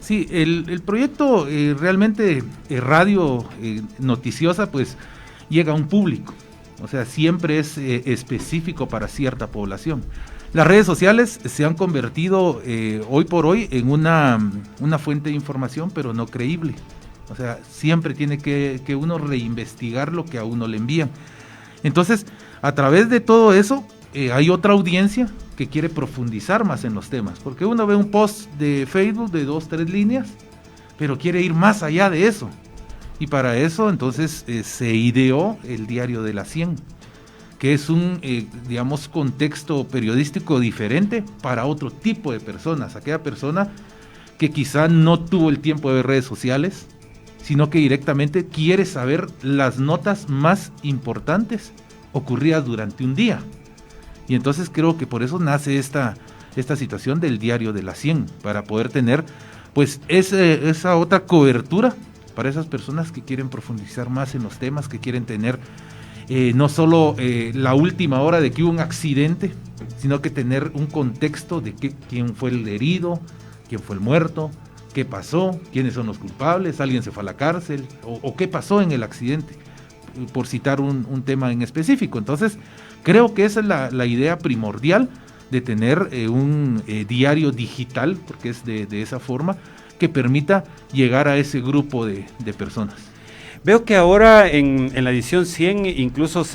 Sí, el proyecto realmente radio noticiosa, pues llega a un público, o sea, siempre es específico para cierta población. Las redes sociales se han convertido hoy por hoy en una fuente de información, pero no creíble. O sea, siempre tiene que uno reinvestigar lo que a uno le envían. Entonces, a través de todo eso, hay otra audiencia que quiere profundizar más en los temas, porque uno ve un post de Facebook de 2-3 líneas, pero quiere ir más allá de eso. Y para eso, entonces, se ideó el Diario de la 100, que es un, digamos, contexto periodístico diferente para otro tipo de personas. Aquella persona que quizá no tuvo el tiempo de ver redes sociales, sino que directamente quiere saber las notas más importantes ocurridas durante un día. Y entonces creo que por eso nace esta situación del Diario de la 100, para poder tener pues esa otra cobertura para esas personas que quieren profundizar más en los temas, que quieren tener no solo la última hora de que hubo un accidente, sino que tener un contexto de quién fue el herido, quién fue el muerto, qué pasó, quiénes son los culpables, alguien se fue a la cárcel, o qué pasó en el accidente, por citar un tema en específico. Entonces, creo que esa es la idea primordial de tener un diario digital, porque es de esa forma, que permita llegar a ese grupo de personas. Veo que ahora en la edición 100 incluso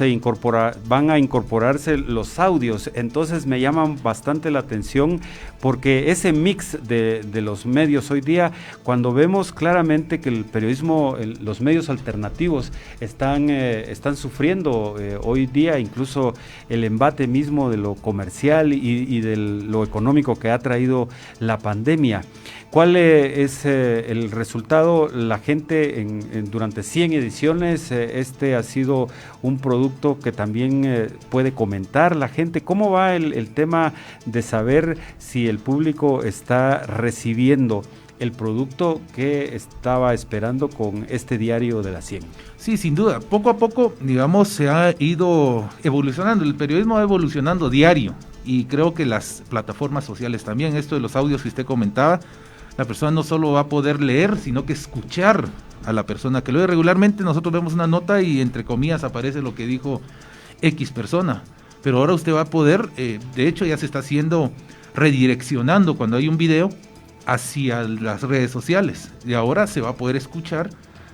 van a incorporarse los audios, entonces me llaman bastante la atención porque ese mix de los medios hoy día, cuando vemos claramente que el periodismo, los medios alternativos están sufriendo hoy día incluso el embate mismo de lo comercial y de lo económico que ha traído la pandemia. ¿Cuál es el resultado? La gente durante 100 ediciones, este ha sido un producto que también puede comentar la gente. ¿Cómo va el tema de saber si el público está recibiendo el producto que estaba esperando con este Diario de la 100? Sí, sin duda. Poco a poco, digamos, se ha ido evolucionando. El periodismo va evolucionando diario y creo que las plataformas sociales también. Esto de los audios que usted comentaba, la persona no solo va a poder leer, sino que escuchar a la persona que lo ve. Regularmente nosotros vemos una nota y entre comillas aparece lo que dijo X persona, pero ahora usted va a poder, de hecho ya se está haciendo, redireccionando cuando hay un video hacia las redes sociales, y ahora se va a poder escuchar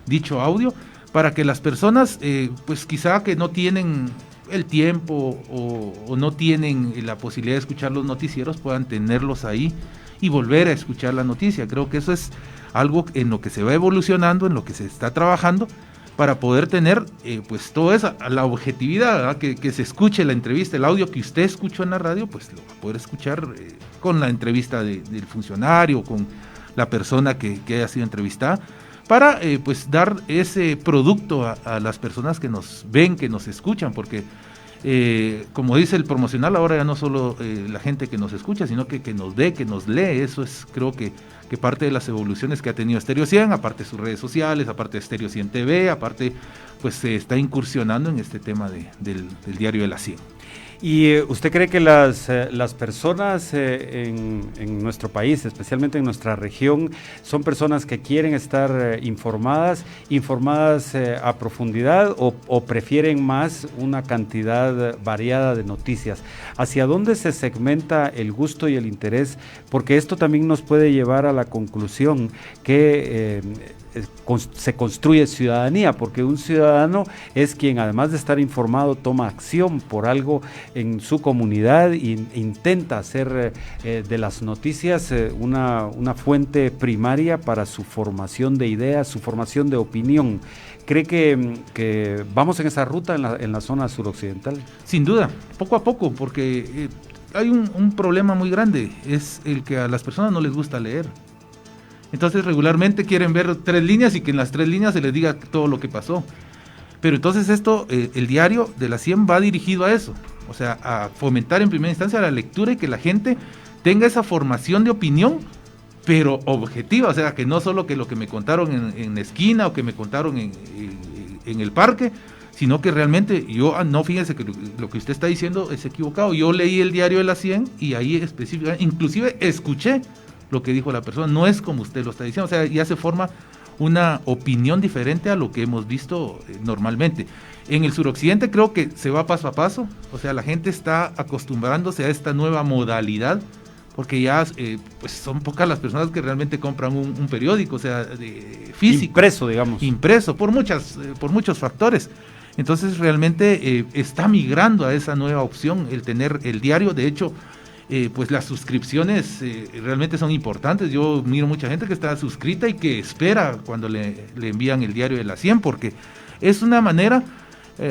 dicho audio para que las personas, pues quizá que no tienen el tiempo o no tienen la posibilidad de escuchar los noticieros, puedan tenerlos ahí y volver a escuchar la noticia. Creo que eso es algo en lo que se va evolucionando, en lo que se está trabajando, para poder tener pues toda esa, la objetividad, que se escuche la entrevista, el audio que usted escuchó en la radio, pues lo va a poder escuchar con la entrevista del funcionario, con la persona que haya sido entrevistada, para pues dar ese producto a las personas que nos ven, que nos escuchan, porque como dice el promocional, ahora ya no solo la gente que nos escucha, sino que nos ve, que nos lee. Eso es, creo que parte de las evoluciones que ha tenido Estéreo 100, aparte de sus redes sociales, aparte de Estéreo 100 TV, aparte pues se está incursionando en este tema del Diario de la 100. ¿Y usted cree que las personas en nuestro país, especialmente en nuestra región, son personas que quieren estar informadas a profundidad o prefieren más una cantidad variada de noticias? ¿Hacia dónde se segmenta el gusto y el interés? Porque esto también nos puede llevar a la conclusión que se construye ciudadanía, porque un ciudadano es quien, además de estar informado, toma acción por algo en su comunidad e intenta hacer de las noticias una fuente primaria para su formación de ideas, su formación de opinión. ¿Cree que vamos en esa ruta en la zona suroccidental? Sin duda, poco a poco, porque hay un problema muy grande, es el que a las personas no les gusta leer. Entonces regularmente quieren ver 3 líneas y que en las 3 líneas se les diga todo lo que pasó. Pero entonces esto, el Diario de la 100 va dirigido a eso, o sea, a fomentar en primera instancia la lectura y que la gente tenga esa formación de opinión, pero objetiva, o sea, que no solo que lo que me contaron en la esquina o que me contaron en el parque, sino que realmente no, fíjese que lo que usted está diciendo es equivocado. Yo leí el diario de la 100 y ahí específicamente, inclusive escuché lo que dijo la persona, no es como usted lo está diciendo, o sea, ya se forma una opinión diferente a lo que hemos visto normalmente. En el suroccidente creo que se va paso a paso, o sea, la gente está acostumbrándose a esta nueva modalidad, porque ya pues son pocas las personas que realmente compran un periódico, o sea, físico. Impreso, digamos. Impreso, por muchos factores. Entonces realmente está migrando a esa nueva opción, el tener el diario. De hecho, pues las suscripciones realmente son importantes. Yo miro mucha gente que está suscrita y que espera cuando le envían el diario de la 100, porque es una manera,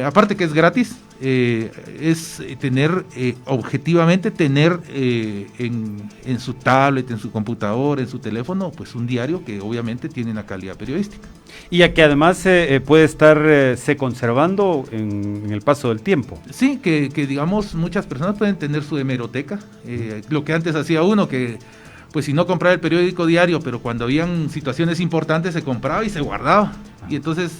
aparte que es gratis, es tener, objetivamente tener en su tablet, en su computador, en su teléfono, pues un diario que obviamente tiene una calidad periodística. Y a que además puede estarse conservando en el paso del tiempo. Sí, que digamos muchas personas pueden tener su hemeroteca, lo que antes hacía uno, que pues si no compraba el periódico diario, pero cuando habían situaciones importantes se compraba y se guardaba, y entonces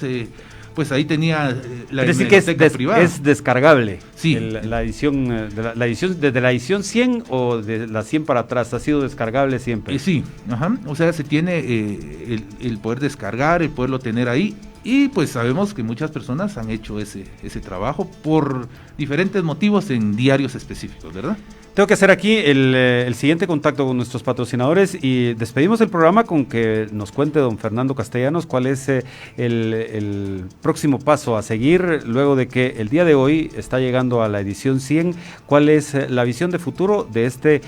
pues ahí tenía la hemeroteca privada. Es descargable. Sí. La edición, desde la edición 100 o de la 100 para atrás, ha sido descargable siempre. Sí, ajá. O sea, se tiene el poder descargar, el poderlo tener ahí, y pues sabemos que muchas personas han hecho ese trabajo por diferentes motivos en diarios específicos, ¿verdad? Tengo que hacer aquí el siguiente contacto con nuestros patrocinadores y despedimos el programa con que nos cuente don Fernando Castellanos cuál es el próximo paso a seguir luego de que el día de hoy está llegando a la edición 100, cuál es la visión de futuro de este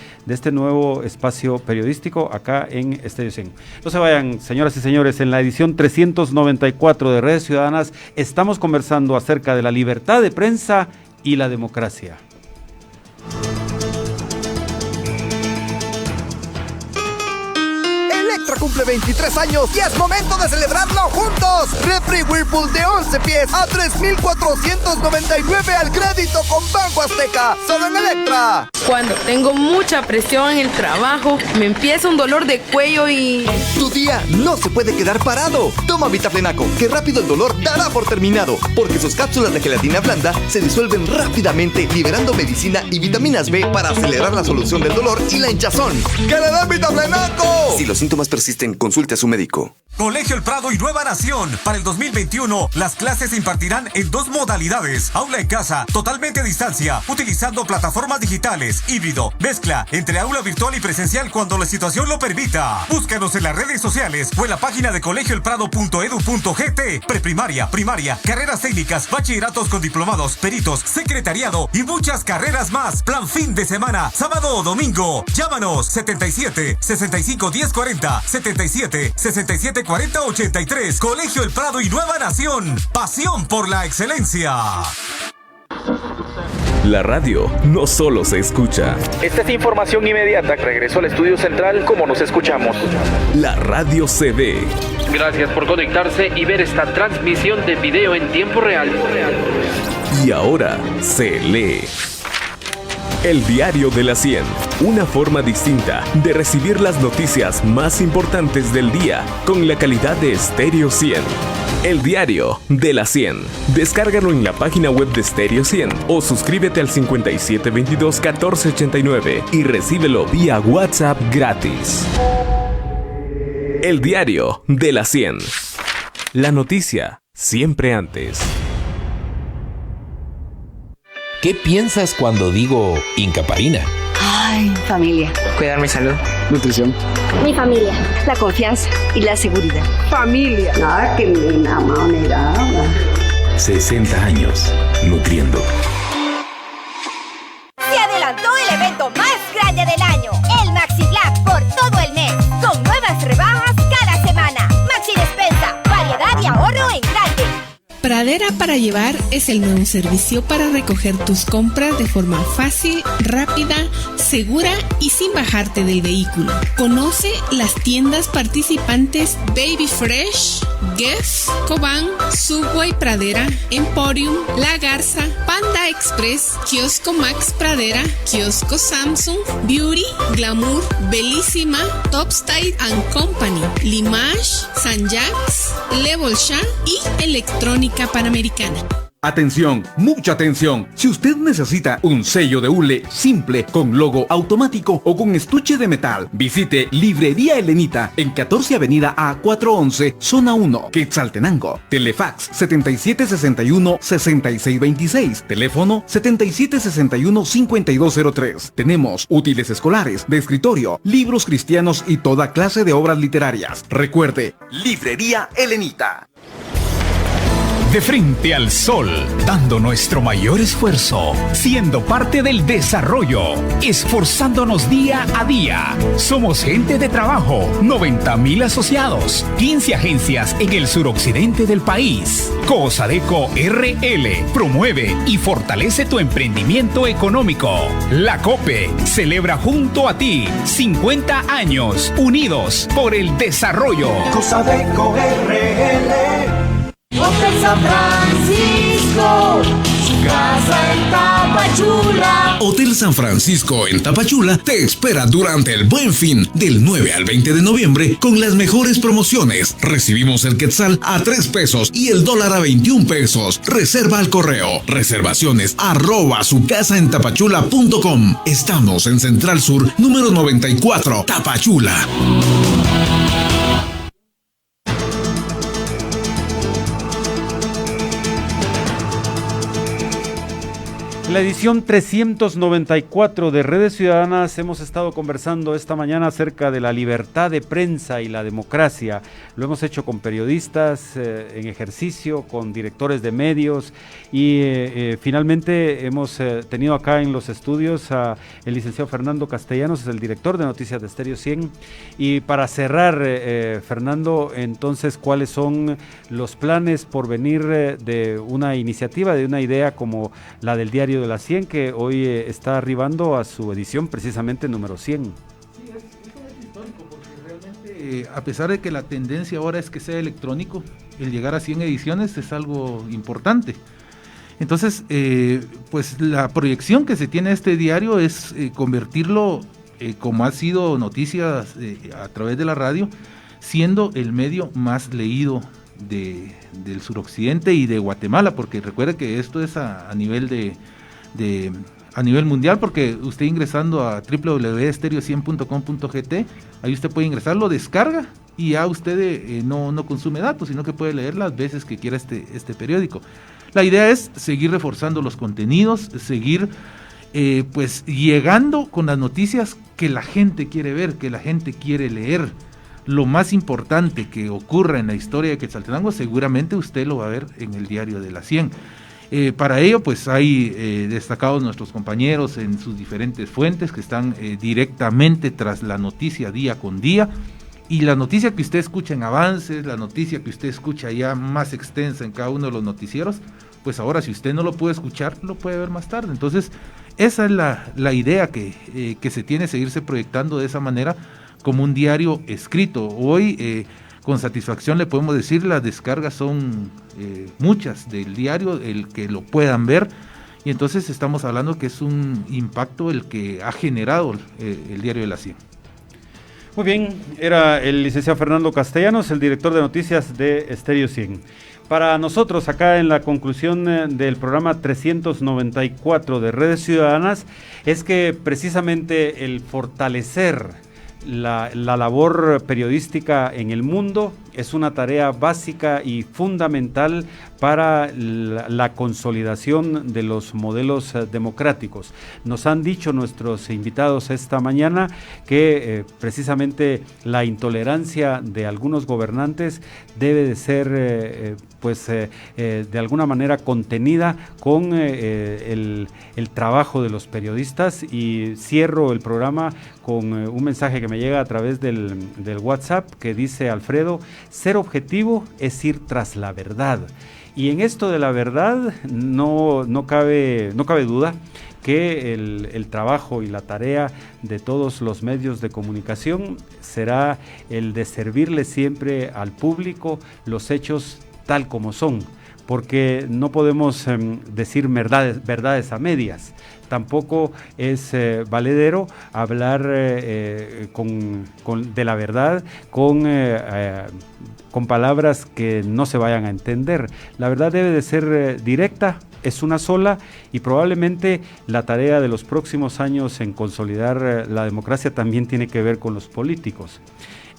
nuevo espacio periodístico acá en Estéreo 100. No se vayan, señoras y señores, en la edición 394 de Redes Ciudadanas estamos conversando acerca de la libertad de prensa y la democracia. Cumple 23 años y es momento de celebrarlo juntos. Refri Whirlpool de 11 pies a 3,499 al crédito con Banco Azteca, solo en Electra. Cuando tengo mucha presión en el trabajo, me empieza un dolor de cuello y... Tu día no se puede quedar parado. Toma Vitaflenaco, que rápido el dolor dará por terminado, porque sus cápsulas de gelatina blanda se disuelven rápidamente, liberando medicina y vitaminas B para acelerar la solución del dolor y la hinchazón. ¡Que le den Vitaflenaco! Si los síntomas persisten, consulte a su médico. Colegio El Prado y Nueva Nación. Para el 2021, las clases se impartirán en 2 modalidades. Aula en casa, totalmente a distancia, utilizando plataformas digitales, híbrido, mezcla entre aula virtual y presencial cuando la situación lo permita. Búscanos en las redes sociales o en la página de colegioelprado.edu.gt. Preprimaria, primaria, carreras técnicas, bachilleratos con diplomados, peritos, secretariado y muchas carreras más. Plan fin de semana, sábado o domingo. Llámanos 77 65 10 40, 77 67 40 83. Colegio El Prado y Nueva Nación. Pasión por la excelencia. La radio no solo se escucha. Esta es información inmediata. Regreso al estudio central como nos escuchamos. La radio se ve. Gracias por conectarse y ver esta transmisión de video en tiempo real. Y ahora se lee. El Diario de la 100, una forma distinta de recibir las noticias más importantes del día con la calidad de Estéreo 100. El Diario de la 100. Descárgalo en la página web de Estéreo 100 o suscríbete al 5722-1489 y recíbelo vía WhatsApp gratis. El Diario de la 100. La noticia siempre antes. ¿Qué piensas cuando digo Incaparina? Ay, familia. Cuidar mi salud. Nutrición. Mi familia. La confianza y la seguridad. Familia. Nada que me manera. 60 años nutriendo. Se adelantó el evento más grande del año, el Maxi Black por todo el mes, con nuevas rebajas cada semana. Maxi Despensa, variedad y ahorro en grande. Pradera para Llevar es el nuevo servicio para recoger tus compras de forma fácil, rápida, segura y sin bajarte del vehículo. Conoce las tiendas participantes Baby Fresh, Guess, Cobán, Subway Pradera, Emporium, La Garza, Panda Express, Kiosco Max Pradera, Kiosco Samsung, Beauty, Glamour, Bellísima, Topstyle and Company, Limache, San Jacques, Level Shop y Electrónica Panamericana. Atención, mucha atención. Si usted necesita un sello de hule simple, con logo automático o con estuche de metal, visite Librería Elenita en 14 Avenida A411, Zona 1, Quetzaltenango. Telefax 7761-6626. Teléfono 7761-5203. Tenemos útiles escolares, de escritorio, libros cristianos y toda clase de obras literarias. Recuerde, Librería Elenita. De frente al sol, dando nuestro mayor esfuerzo, siendo parte del desarrollo, esforzándonos día a día. Somos gente de trabajo, 90,000 asociados, 15 agencias en el suroccidente del país. Cosadeco RL promueve y fortalece tu emprendimiento económico. La COPE celebra junto a ti 50 años unidos por el desarrollo. Cosadeco RL. Hotel San Francisco, su casa en Tapachula. Hotel San Francisco en Tapachula te espera durante el Buen Fin del 9 al 20 de noviembre con las mejores promociones. Recibimos el quetzal a 3 pesos y el dólar a 21 pesos. Reserva al correo reservaciones@sucasaentapachula.com. Estamos en Central Sur, número 94, Tapachula. En la edición 394 de Redes Ciudadanas hemos estado conversando esta mañana acerca de la libertad de prensa y la democracia. Lo hemos hecho con periodistas en ejercicio, con directores de medios y finalmente hemos tenido acá en los estudios a el licenciado Fernando Castellanos, es el director de Noticias de Estéreo 100. Y para cerrar, Fernando, entonces, ¿cuáles son los planes por venir de una iniciativa, de una idea como la del Diario de la 100, que hoy está arribando a su edición precisamente número 100? Sí, es histórico porque realmente, a pesar de que la tendencia ahora es que sea electrónico, el llegar a 100 ediciones es algo importante. Entonces, pues la proyección que se tiene este diario es convertirlo, como ha sido noticias a través de la radio, siendo el medio más leído del suroccidente y de Guatemala, porque recuerde que esto es a nivel a nivel mundial, porque usted ingresando a www.estereo100.com.gt, ahí usted puede ingresar, lo descarga y ya usted no consume datos, sino que puede leer las veces que quiera este periódico. La idea es seguir reforzando los contenidos, seguir pues llegando con las noticias que la gente quiere ver, que la gente quiere leer. Lo más importante que ocurra en la historia de Quetzaltenango seguramente usted lo va a ver en el Diario de la 100. Para ello pues hay destacados nuestros compañeros en sus diferentes fuentes que están directamente tras la noticia día con día, y la noticia que usted escucha en Avances, la noticia que usted escucha ya más extensa en cada uno de los noticieros, pues ahora si usted no lo puede escuchar, lo puede ver más tarde. Entonces esa es la idea que se tiene, seguirse proyectando de esa manera como un diario escrito. Hoy con satisfacción le podemos decir, las descargas son muchas del diario, el que lo puedan ver, y entonces estamos hablando que es un impacto el que ha generado el Diario de la 100. Muy bien, era el licenciado Fernando Castellanos, el director de noticias de Estéreo 100. Para nosotros, acá en la conclusión del programa 394 de Redes Ciudadanas, es que precisamente el fortalecer la labor periodística en el mundo es una tarea básica y fundamental para la consolidación de los modelos democráticos. Nos han dicho nuestros invitados esta mañana que precisamente la intolerancia de algunos gobernantes debe de ser de alguna manera contenida con el trabajo de los periodistas. Y cierro el programa con un mensaje que me llega a través del WhatsApp que dice: Alfredo, ser objetivo es ir tras la verdad. Y en esto de la verdad no cabe duda que el trabajo y la tarea de todos los medios de comunicación será el de servirle siempre al público los hechos tal como son, porque no podemos decir verdades a medias. Tampoco es valedero hablar de la verdad con palabras que no se vayan a entender. La verdad debe de ser directa, es una sola, y probablemente la tarea de los próximos años en consolidar la democracia también tiene que ver con los políticos.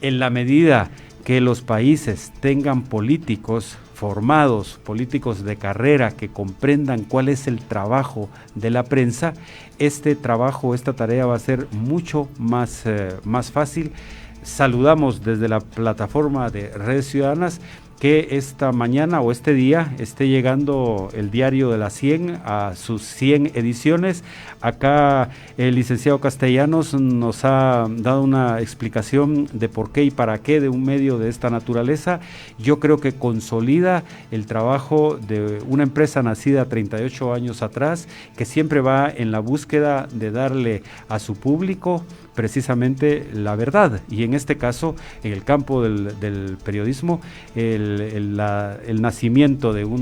En la medida que los países tengan políticos formados, políticos de carrera que comprendan cuál es el trabajo de la prensa, este trabajo, esta tarea va a ser mucho más fácil. Saludamos desde la plataforma de Redes Ciudadanas que esta mañana o este día esté llegando el diario de la 100 a sus 100 ediciones. Acá el licenciado Castellanos nos ha dado una explicación de por qué y para qué de un medio de esta naturaleza. Yo creo que consolida el trabajo de una empresa nacida 38 años atrás, que siempre va en la búsqueda de darle a su público precisamente la verdad, y en este caso, en el campo del periodismo, el nacimiento de un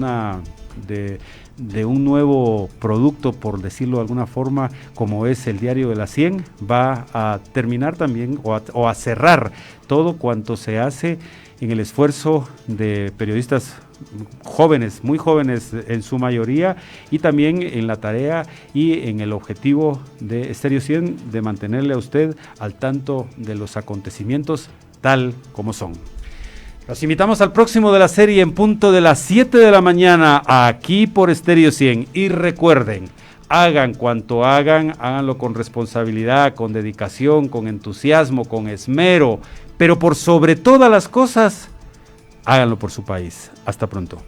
nuevo producto, por decirlo de alguna forma, como es el diario de la 100, va a terminar también o a cerrar todo cuanto se hace en el esfuerzo de periodistas jóvenes, muy jóvenes en su mayoría, y también en la tarea y en el objetivo de Estéreo 100 de mantenerle a usted al tanto de los acontecimientos tal como son. Los invitamos al próximo de la serie en punto de las 7 de la mañana aquí por Estéreo 100, y recuerden, hagan cuanto hagan, háganlo con responsabilidad, con dedicación, con entusiasmo, con esmero, pero por sobre todas las cosas, háganlo por su país. Hasta pronto.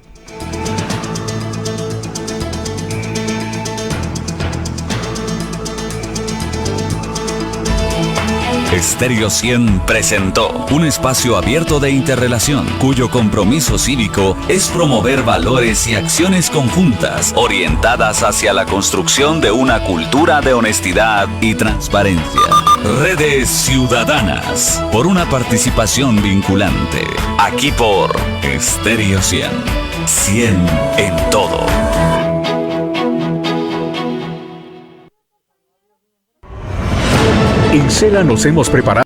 Estéreo 100 presentó un espacio abierto de interrelación, cuyo compromiso cívico es promover valores y acciones conjuntas orientadas hacia la construcción de una cultura de honestidad y transparencia. Redes Ciudadanas, por una participación vinculante. Aquí por Estéreo 100. 100 en todo. En Sela nos hemos preparado